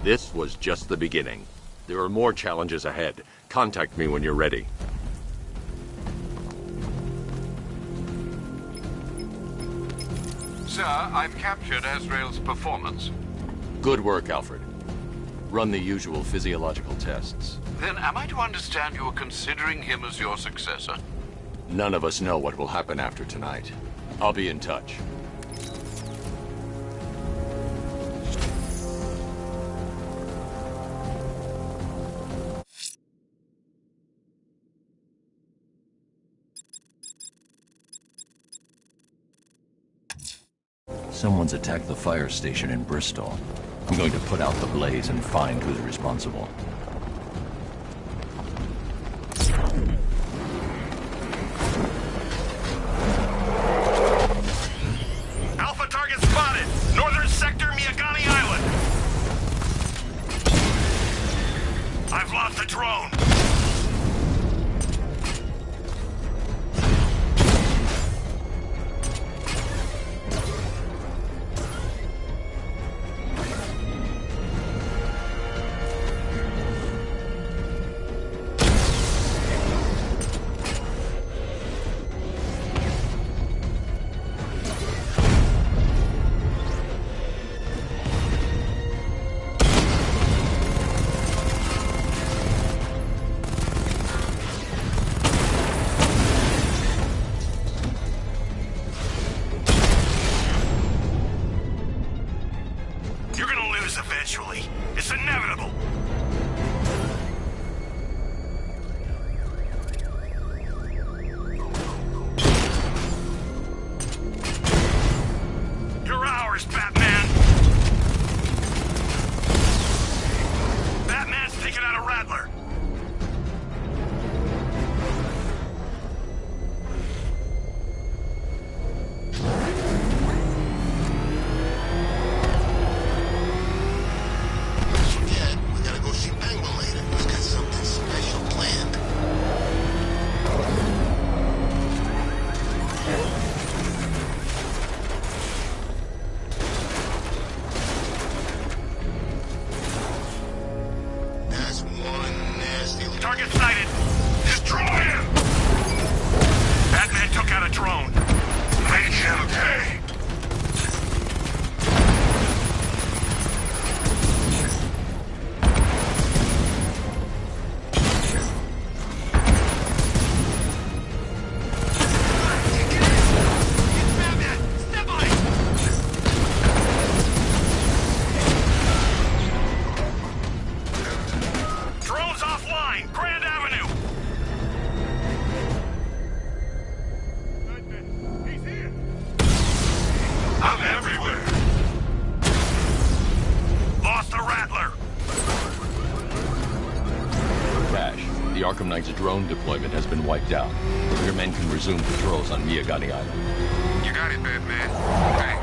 G: This was just the beginning. There are more challenges ahead. Contact me when you're ready.
F: Sir, I've captured Azrael's performance.
G: Good work, Alfred. Run the usual physiological tests.
F: Then am I to understand you are considering him as your successor?
G: None of us know what will happen after tonight. I'll be in touch.
K: Someone's attacked the fire station in Bristol. I'm going to put out the blaze and find who's responsible.
H: Alpha target spotted! Northern sector, Miyagani Island! I've lost the drone! Eventually. It's inevitable. You're ours, Batman. Batman's taking out a Rattler. Target sighted. Destroy him! Batman took out a drone. Make him pay. Drone's offline! Grand Avenue! He's here! I'm everywhere! Lost the Rattler!
K: Cash, the Arkham Knight's drone deployment has been wiped out. Your men can resume patrols on Miyagani Island.
F: You got it, Batman. Thanks.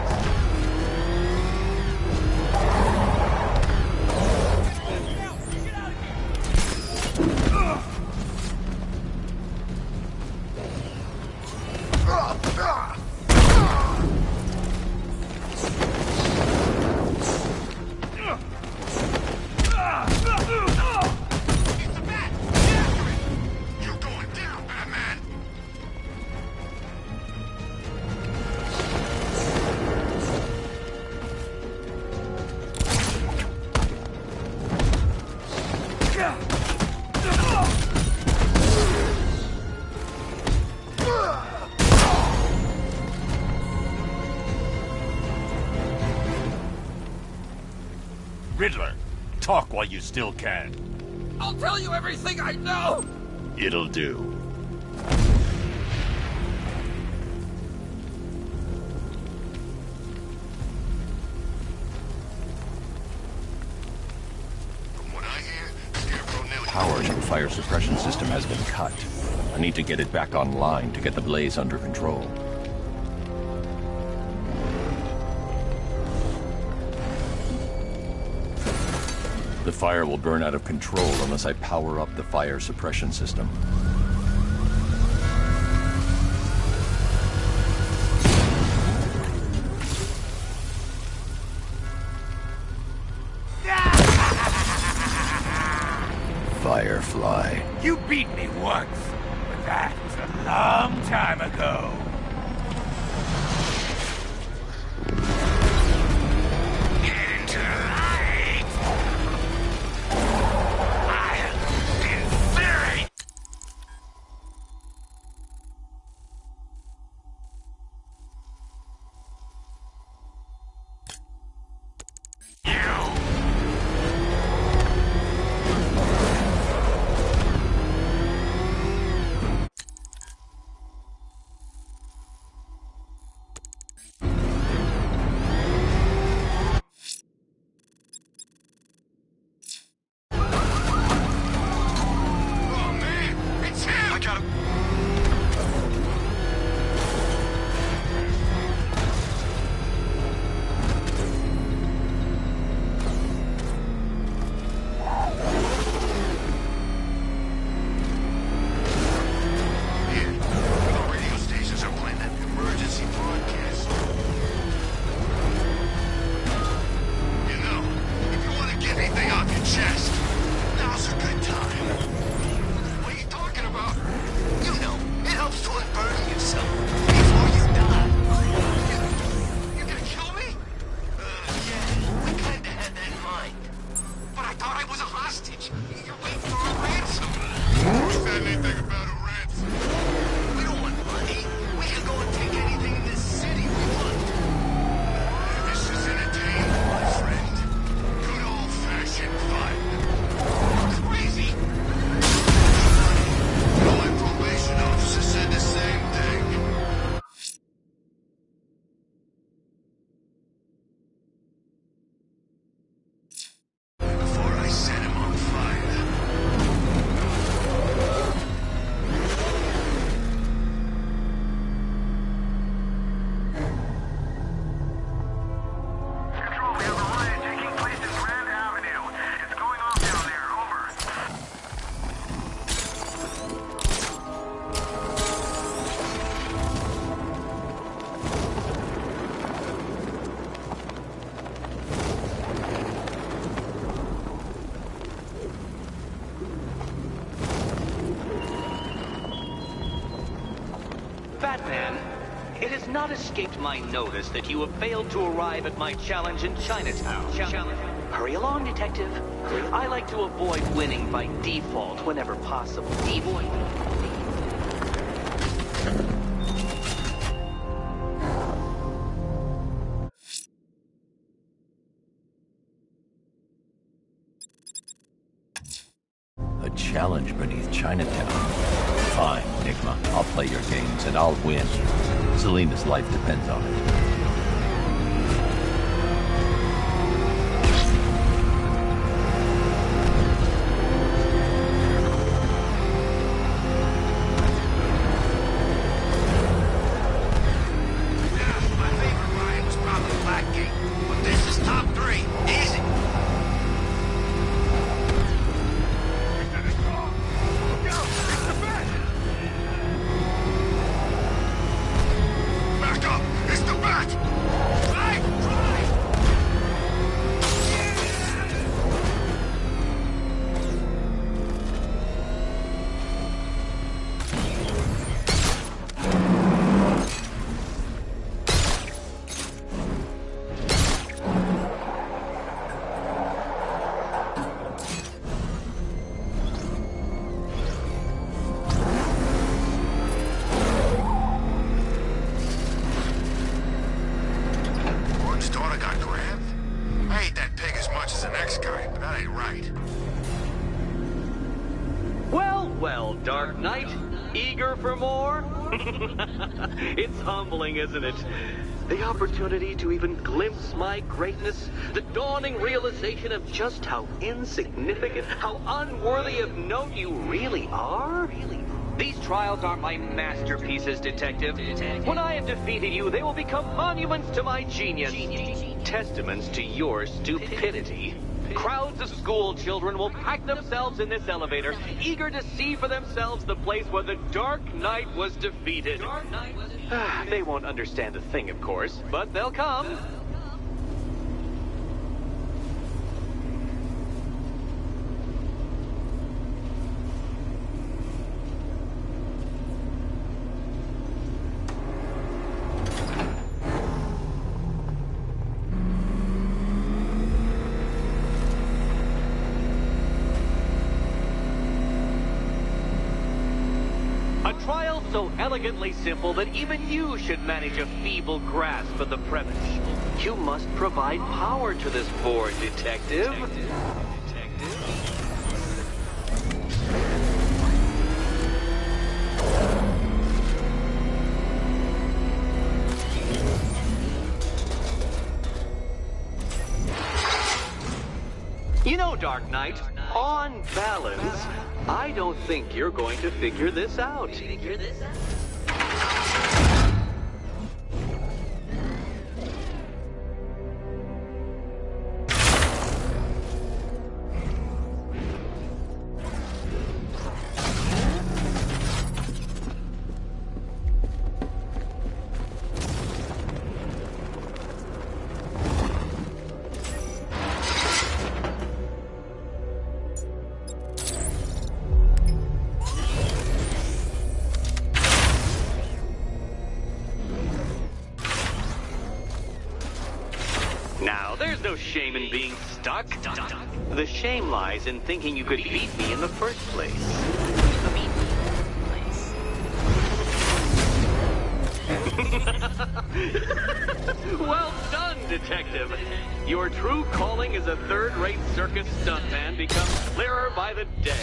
O: Talk while you still can.
S: I'll tell you everything I know!
O: It'll do.
K: Power to the fire suppression system has been cut. I need to get it back online to get the blaze under control. The fire will burn out of control unless I power up the fire suppression system. Firefly.
S: You beat me once, but that was a long time ago. Get into the light! I'll incinerate!
N: Batman, it has not escaped my notice that you have failed to arrive at my challenge in Chinatown. Hurry along, Detective. I like to avoid winning by default whenever possible.
K: A challenge beneath Chinatown. Fine, Enigma. I'll play your games, and I'll win. Selena's life depends on it.
A: Back up! It's the bat!
N: Dark Knight? Eager for more? It's humbling, isn't it? The opportunity to even glimpse my greatness, the dawning realization of just how insignificant, how unworthy of note you really are. These trials are my masterpieces, Detective. When I have defeated you, they will become monuments to my genius, testaments to your stupidity. Crowds of school children will pack themselves in this elevator, eager to see for themselves the place where the Dark Knight was defeated. They won't understand a thing, of course, but they'll come. Trial so elegantly simple that even you should manage a feeble grasp of the premise. You must provide power to this board, Detective. You know, Dark Knight, on balance, I don't think you're going to figure this out. Now, there's no shame in being stuck. The shame lies in thinking you could beat me in the first place. Well done, Detective. Your true calling as a third-rate circus stuntman becomes clearer by the day.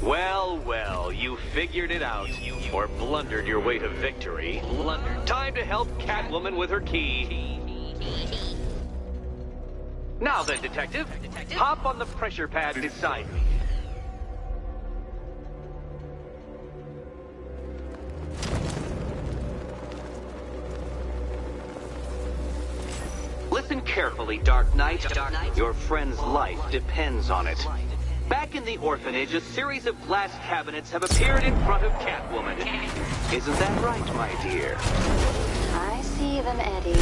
N: Well, well, you figured it out, or blundered your way to victory. Time to help Catwoman with her key. Now then, Detective, hop on the pressure pad beside me. Listen carefully, Dark Knight. Your friend's life depends on it. Back in the orphanage, a series of glass cabinets have appeared in front of Catwoman. Isn't that right, my dear?
J: I see them, Eddie.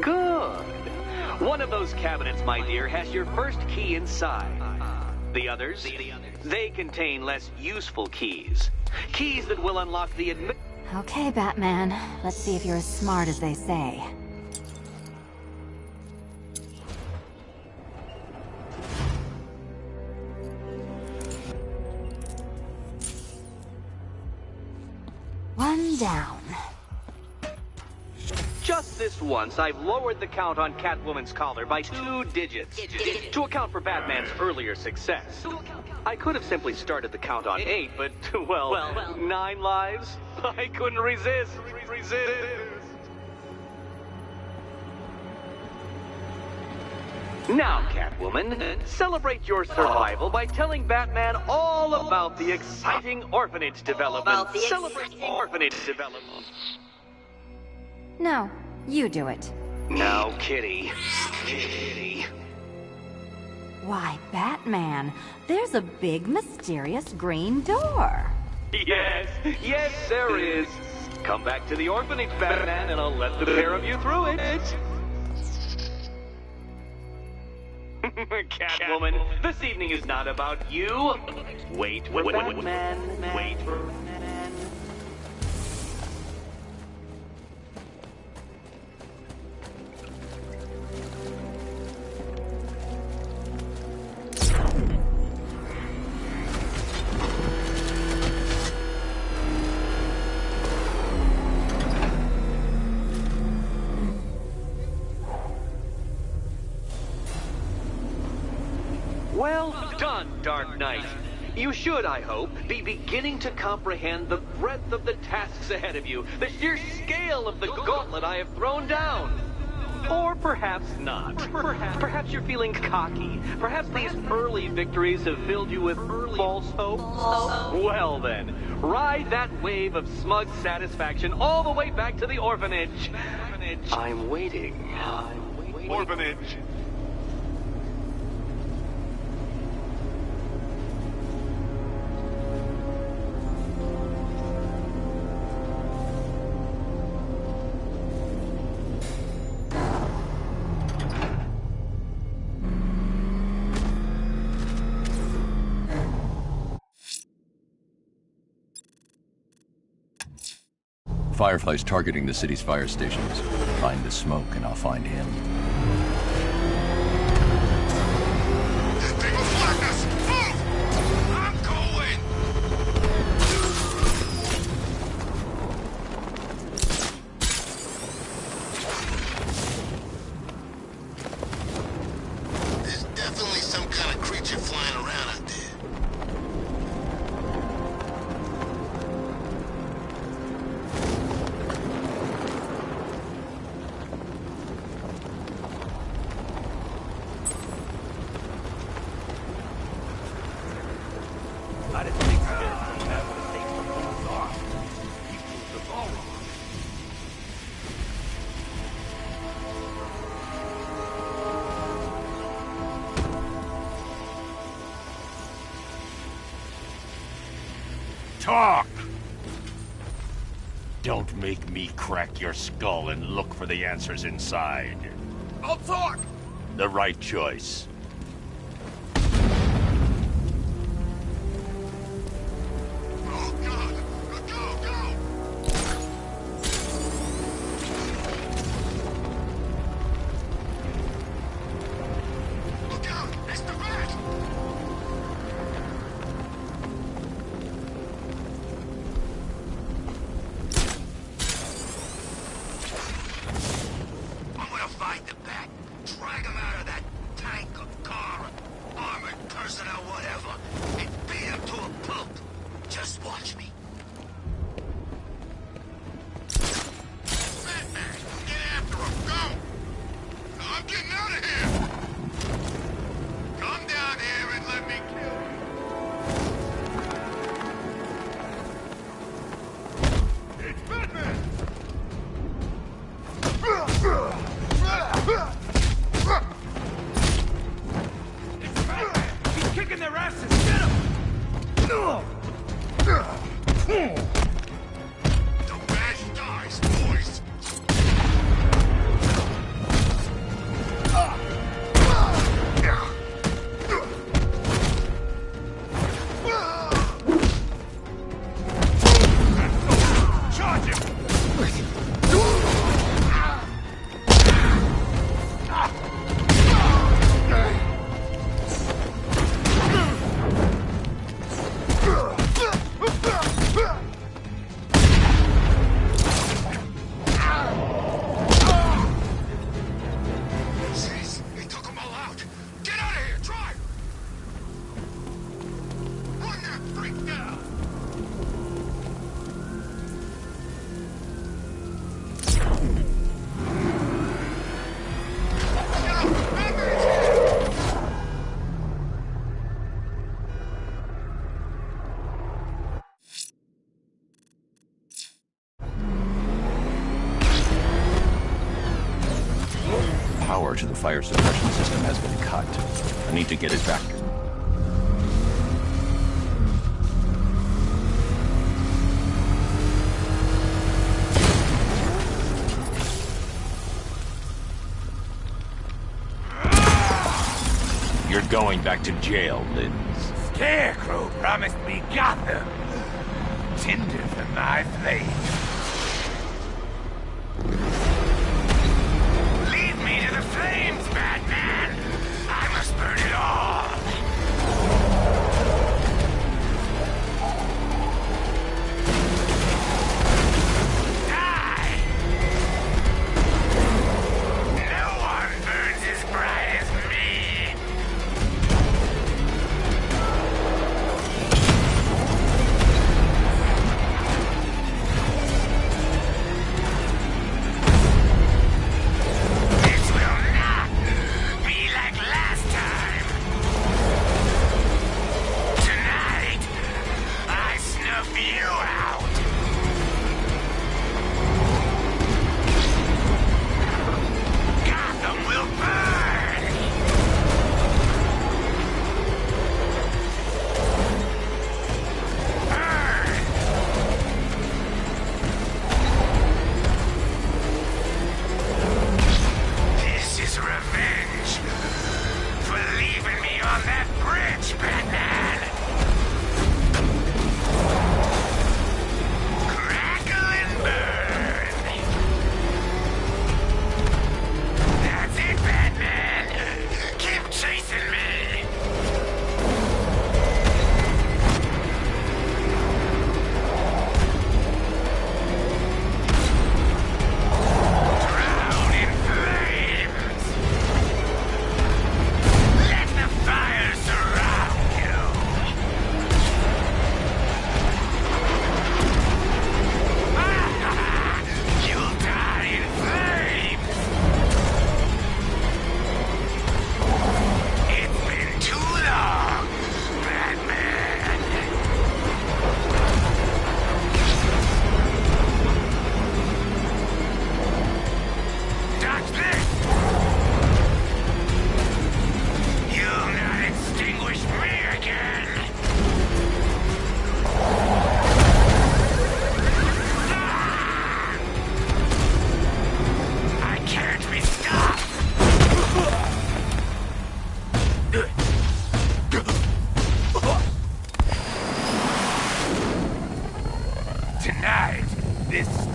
N: Good. One of those cabinets, my dear, has your first key inside. The others, they contain less useful keys. Keys that will unlock the
P: Okay, Batman. Let's see if you're as smart as they say. One down.
N: Just this once, I've lowered the count on Catwoman's collar by 2 digits to account for Batman's earlier success. I could have simply started the count on 8, but, well, 9 lives? I couldn't resist. Now, Catwoman, celebrate your survival by telling Batman all about the exciting orphanage development. Celebrate orphanage development.
P: No, you do it.
N: Now, Kitty. Kitty.
P: Why, Batman, there's a big, mysterious green door.
N: Yes, there is. Come back to the orphanage, Batman, and I'll let the pair of you through it. Catwoman, this evening is not about you. Wait for Batman. Wait for Batman. Well done, Dark Knight. You should, I hope, be beginning to comprehend the breadth of the tasks ahead of you, the sheer scale of the gauntlet I have thrown down. Or perhaps not. Perhaps you're feeling cocky. Perhaps these early victories have filled you with false hope. Well then, ride that wave of smug satisfaction all the way back to the orphanage. I'm waiting.
A: Orphanage.
E: Firefly's targeting the city's fire stations. Find the smoke and I'll find him.
H: Thing of blackness! Move! I'm going! There's definitely some kind of creature flying around out there.
S: I didn't think you guys would have to take the balls off. He moved the ball wrong. Talk! Don't make me crack your skull and look for the answers inside.
H: I'll talk!
S: The right choice.
H: Oh God! Go! Look out! It's the rat! I'm gonna fight the bat, drag him out of that tank or car, armored personnel, whatever, and beat him to a pulp. Just watch me. Batman, get after him, go! I'm getting out of here! Come down here and let me kill you. It's Batman!
S: It's Batman! He's kicking their asses! Get him!
H: The bad dies, boys!
S: Charge him!
H: Jeez, he took them all out! Get out of here, drive! Run that freak down!
K: Power to the fire suppression system has been cut. I need to get it back. You're going back to jail, Linz.
S: Scarecrow promised me Gotham. Tinder for my flame. Lead me to the flames, Batman! I must burn it all! Die! No one burns as bright as me!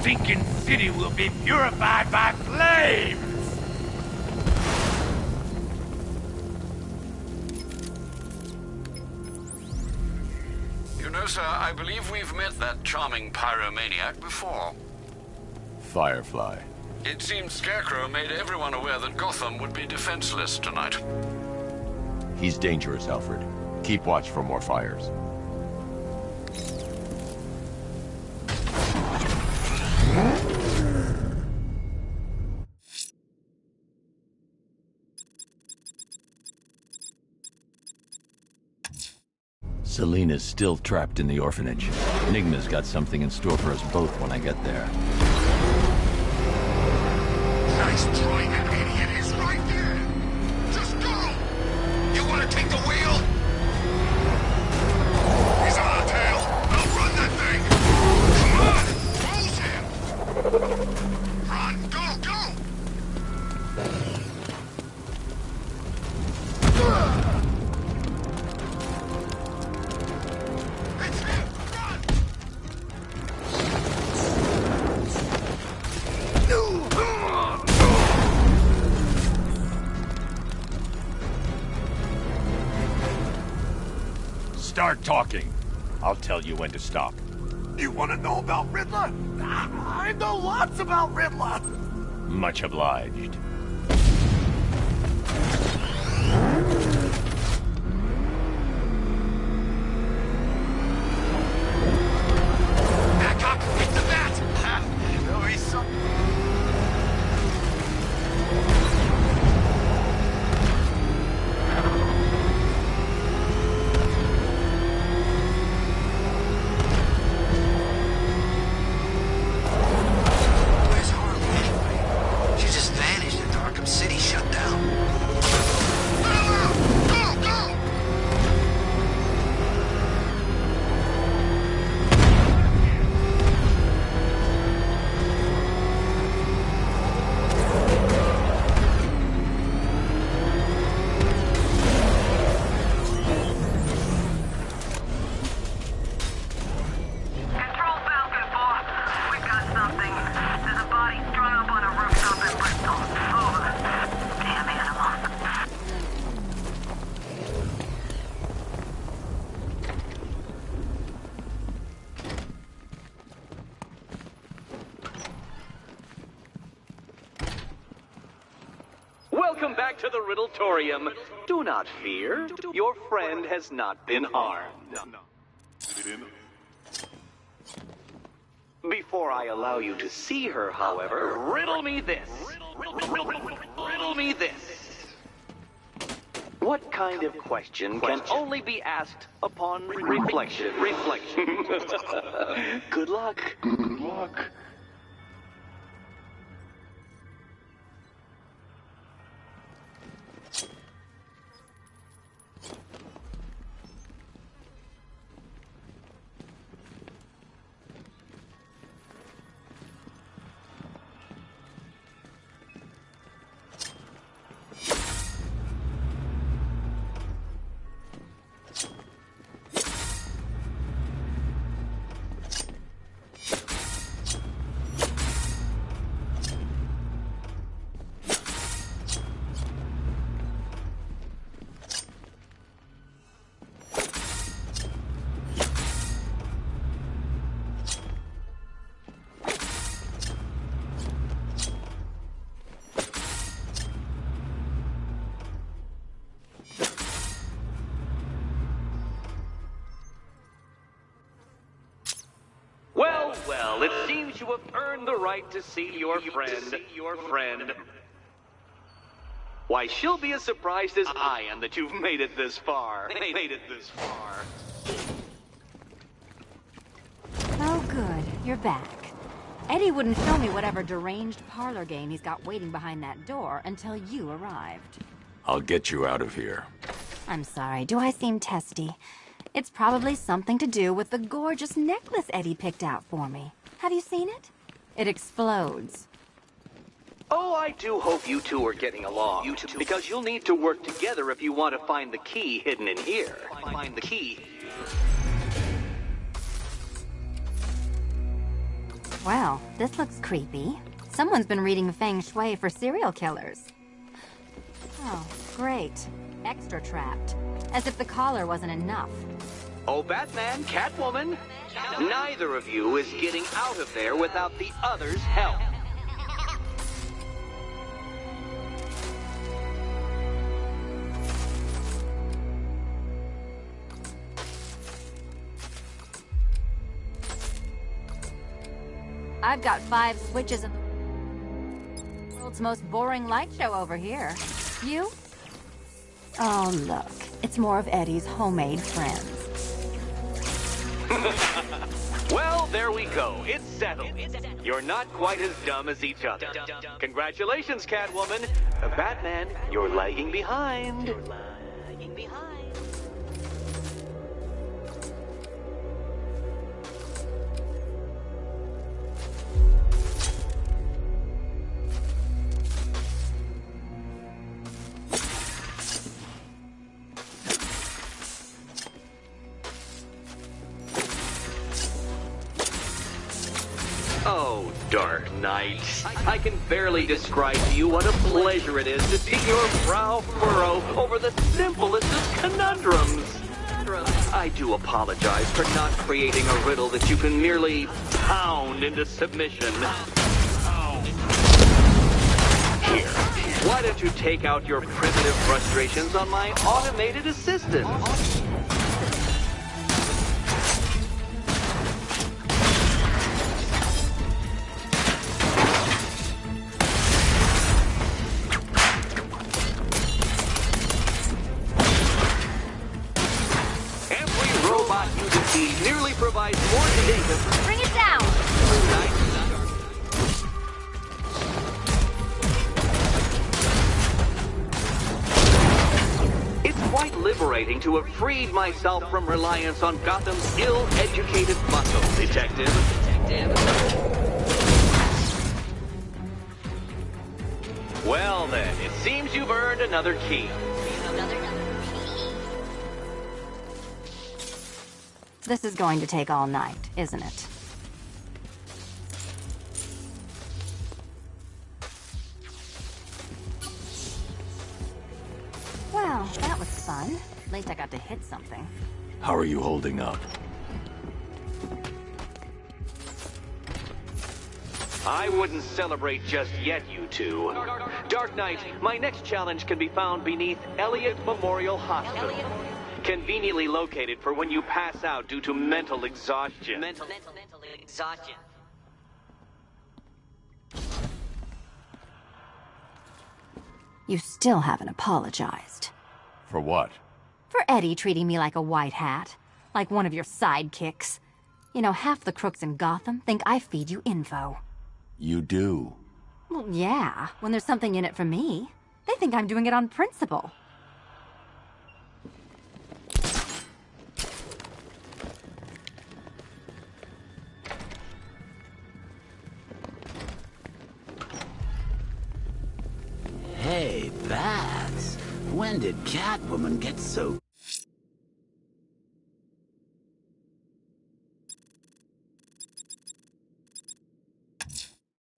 S: stinking city will be purified by flames!
F: You know, sir, I believe we've met that charming pyromaniac before.
E: Firefly.
F: It seems Scarecrow made everyone aware that Gotham would be defenseless tonight.
K: He's dangerous, Alfred. Keep watch for more fires. Selena's still trapped in the orphanage. Enigma's got something in store for us both when I get there.
H: Nice try, that idiot is right there! Just go! You want to take the wheel? He's on our tail! Outrun that thing! Come on! Close him! Run! Go! Go! It's him! Run!
O: Start talking. I'll tell you when to stop.
H: You want to know about Riddler? I know lots about Riddler!
O: Much obliged.
H: Back up! Hit the bat! There'll be some... Where's Harley anyway? She just vanished after Arkham City shut down. Go! Go!
C: Control Falcon 4. We've got something. There's a body strung up on a rooftop in Bristol. Over. Damn animal.
N: Welcome back to the Riddletorium. Do not fear. Your friend has not been harmed. Before I allow you to see her, however, riddle me this. Riddle me this. What kind of question can only be asked upon reflection? Good luck. Good luck. Well, it seems you have earned the right to see your friend. Why, she'll be as surprised as I am that you've made it this far.
P: Oh, good. You're back. Eddie wouldn't show me whatever deranged parlor game he's got waiting behind that door until you arrived.
G: I'll get you out of here.
P: I'm sorry. Do I seem testy? It's probably something to do with the gorgeous necklace Eddie picked out for me. Have you seen it? It explodes.
N: Oh, I do hope you two are getting along. Because you'll need to work together if you want to find the key hidden in here. Find the key.
P: Well, this looks creepy. Someone's been reading feng shui for serial killers. Oh, great. Extra trapped. As if the collar wasn't enough.
N: Oh, Batman, Catwoman, neither of you is getting out of there without the other's help.
P: I've got 5 switches in the world's most boring light show over here. You? Oh, look. It's more of Eddie's homemade friends.
N: Well, there we go. It's settled. You're not quite as dumb as each other. Congratulations, Catwoman. Batman, you're lagging behind. Oh, Dark Knight. I can barely describe to you what a pleasure it is to see your brow furrow over the simplest of conundrums. I do apologize for not creating a riddle that you can merely pound into submission. Here, why don't you take out your primitive frustrations on my automated assistant? Nearly provides more data.
P: Bring it down!
N: It's quite liberating to have freed myself from reliance on Gotham's ill-educated muscle, Detective. Well then, it seems you've earned another key.
P: This is going to take all night, isn't it? Well, that was fun. At least I got to hit something.
G: How are you holding up?
N: I wouldn't celebrate just yet, you two. Dark Knight, my next challenge can be found beneath Elliott Memorial Hospital. Conveniently located for when you pass out due to mental exhaustion.
T: Mental exhaustion.
P: You still haven't apologized.
K: For what?
P: For Eddie treating me like a white hat. Like one of your sidekicks. You know, half the crooks in Gotham think I feed you info.
K: You do?
P: Well, yeah. When there's something in it for me. They think I'm doing it on principle.
D: Hey, Bats. When did Catwoman get so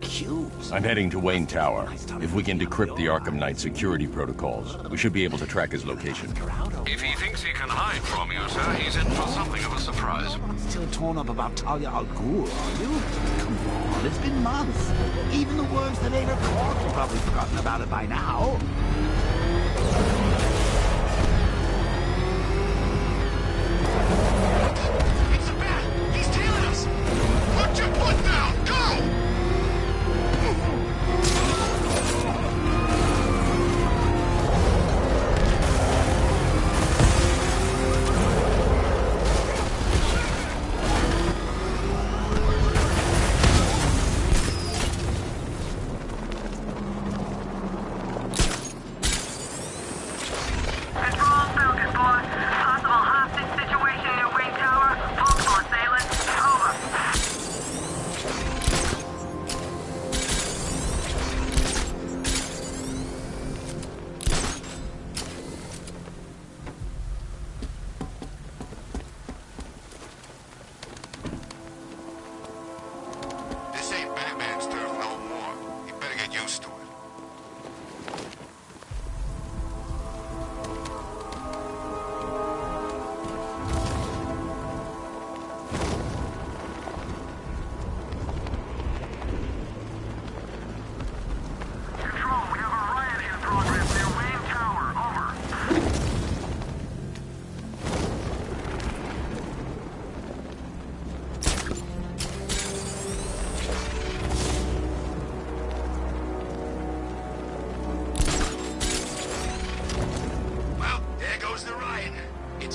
D: cute?
K: I'm heading to Wayne Tower. If we can decrypt the Arkham Knight security protocols, we should be able to track his location.
F: If he thinks he can hide from you, sir, he's in for something of a surprise.
D: Still torn up about Talia al Ghul, are you? Come on, it's been months. Even the words that ain't her caught have probably forgotten about it by now.
H: It's a bat! He's tailing us! Put your foot down! Go!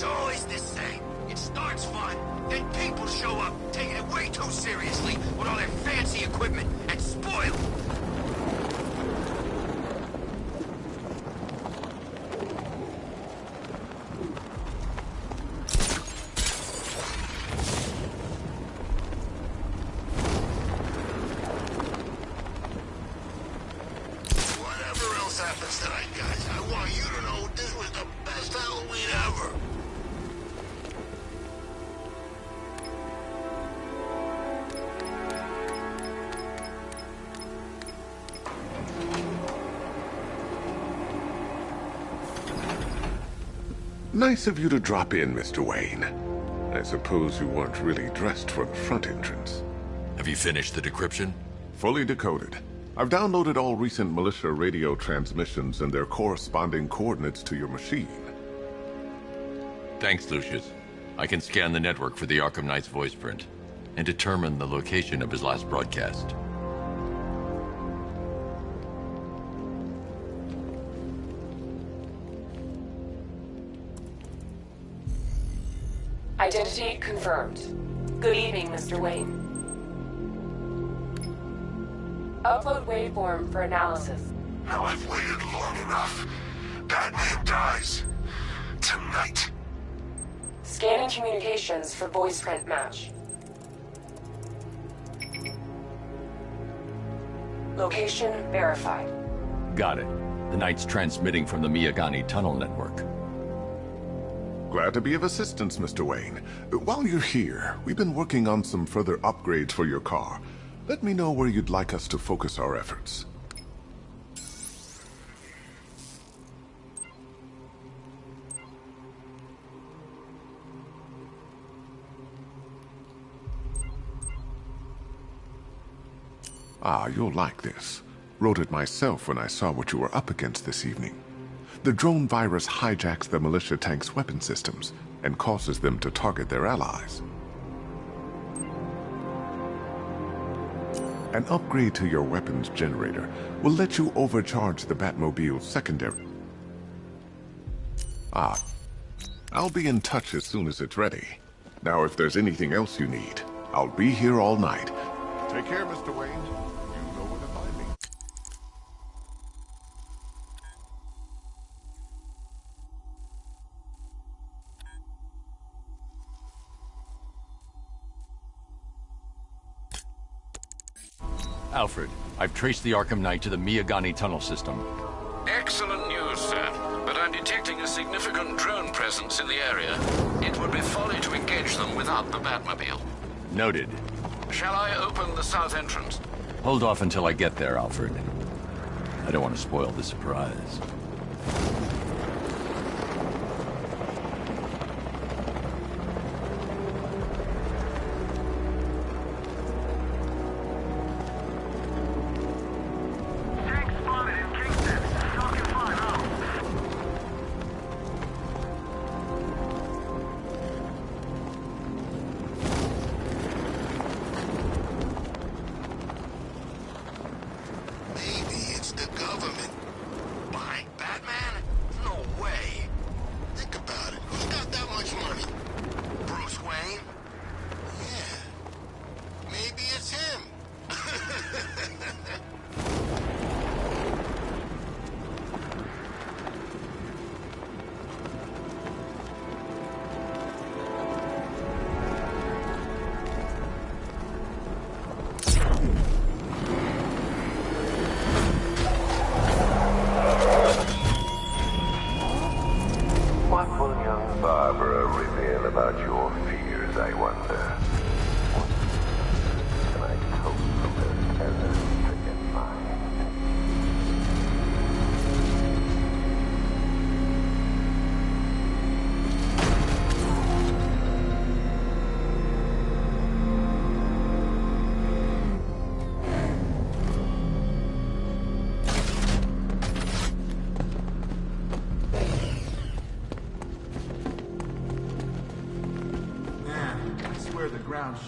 H: always the same. It starts fun, then people show up, taking it way too seriously with all their fancy equipment, and spoil it. Whatever else happens tonight, guys, I want you to know this was the best Halloween ever.
U: Nice of you to drop in, Mr. Wayne. I suppose you weren't really dressed for the front entrance.
E: Have you finished the decryption?
U: Fully decoded. I've downloaded all recent militia radio transmissions and their corresponding coordinates to your machine.
E: Thanks, Lucius. I can scan the network for the Arkham Knight's voice print and determine the location of his last broadcast.
V: Identity confirmed. Good evening, Mr. Wayne. Upload waveform for analysis.
A: Now I've waited long enough. Batman dies. Tonight.
V: Scanning communications for voice print match. Location verified.
E: Got it. The Knight's transmitting from the Miyagani tunnel network.
U: Glad to be of assistance, Mr. Wayne. While you're here, we've been working on some further upgrades for your car. Let me know where you'd like us to focus our efforts. Ah, you'll like this. Wrote it myself when I saw what you were up against this evening. The drone virus hijacks the militia tank's weapon systems and causes them to target their allies. An upgrade to your weapons generator will let you overcharge the Batmobile's secondary. Ah, I'll be in touch as soon as it's ready. Now, if there's anything else you need, I'll be here all night. Take care, Mr. Wayne. You know where to find me.
E: Alfred, I've traced the Arkham Knight to the Miyagani tunnel system.
F: Excellent news, sir. But I'm detecting a significant drone presence in the area. It would be folly to engage them without the Batmobile.
E: Noted.
F: Shall I open the south entrance?
E: Hold off until I get there, Alfred. I don't want to spoil the surprise.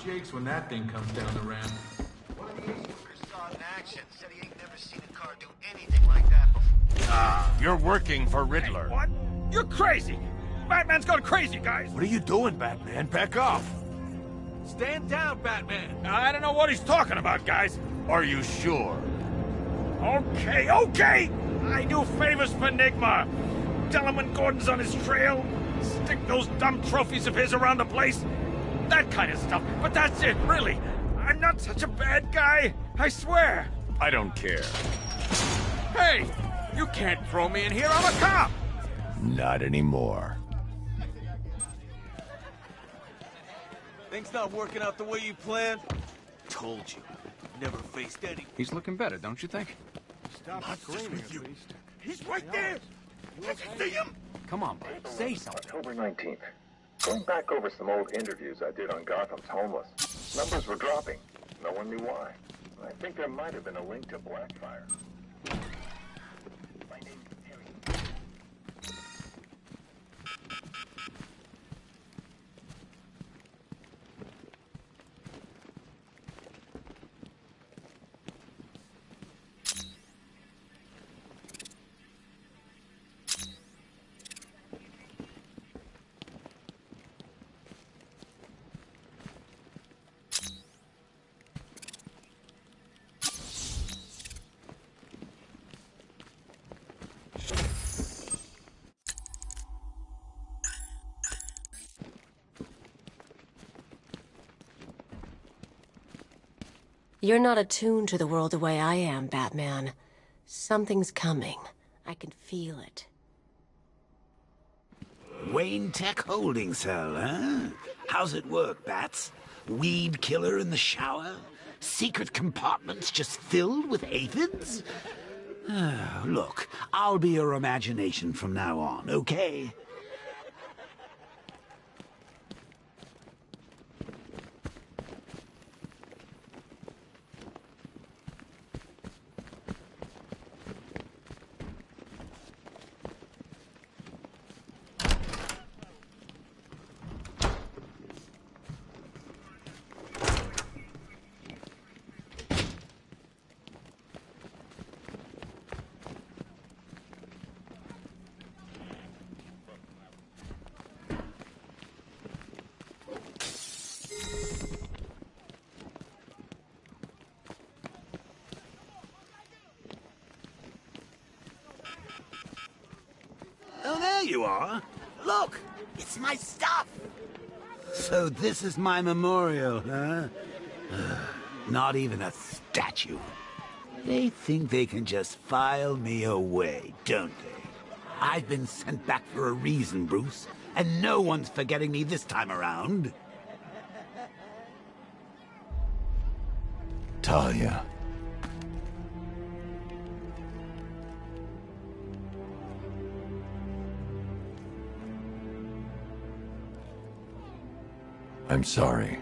W: Shakes when that thing comes down the ramp.
H: One of the workers saw it in action. Said he ain't never seen a car do anything like that before.
O: You're working for Riddler.
S: What? You're crazy!
B: Batman's gone crazy, guys!
I: What are you doing, Batman? Back off!
B: Stand down, Batman! I don't know what he's talking about, guys.
I: Are you sure?
B: Okay, okay! I do favors for Enigma. Tell him when Gordon's on his trail. Stick those dumb trophies of his around the place. That kind of stuff. But that's it, really. I'm not such a bad guy. I swear.
I: I don't care.
B: Hey! You can't throw me in here. I'm a cop!
K: Not anymore.
N: Things not working out the way you planned? Told you. Never faced any.
B: He's looking better, don't you think?
I: Stop screaming, at least. He's right there! Can't you see him?
B: Come on, bud. Say something.
L: October 19th. Going back over some old interviews I did on Gotham's homeless. Numbers were dropping. No one knew why. I think there might have been a link to Blackfire. My name's Terry.
X: You're not attuned to the world the way I am, Batman. Something's coming. I can feel it.
D: Wayne Tech holding cell, huh? How's it work, Bats? Weed killer in the shower? Secret compartments just filled with aphids? Look, I'll be your imagination from now on, okay? Oh, there you are. Look, it's my stuff. So this is my memorial, huh? Not even a statue. They think they can just file me away, don't they? I've been sent back for a reason, Bruce, and no one's forgetting me this time around.
K: Talia. I'm sorry.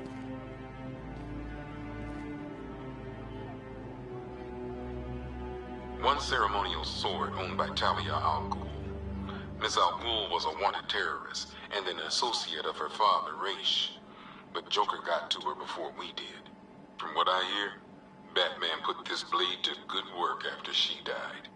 Y: One ceremonial sword owned by Talia al Ghul. Miss al Ghul was a wanted terrorist and an associate of her father, Raish. But Joker got to her before we did. From what I hear, Batman put this blade to good work after she died.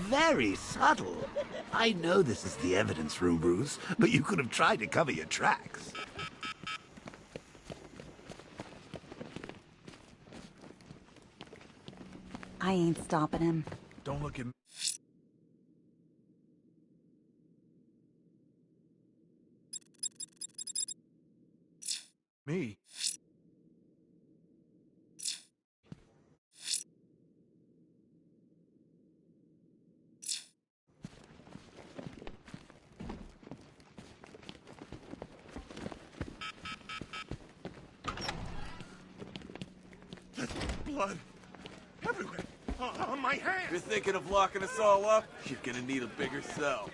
D: Very subtle. I know this is the evidence room, Bruce, but you could have tried to cover your tracks.
Z: I ain't stopping him.
I: Don't look at me. Me?
H: Blood. Everywhere. On my hands.
N: You're thinking of locking us all up? You're gonna need a bigger cell.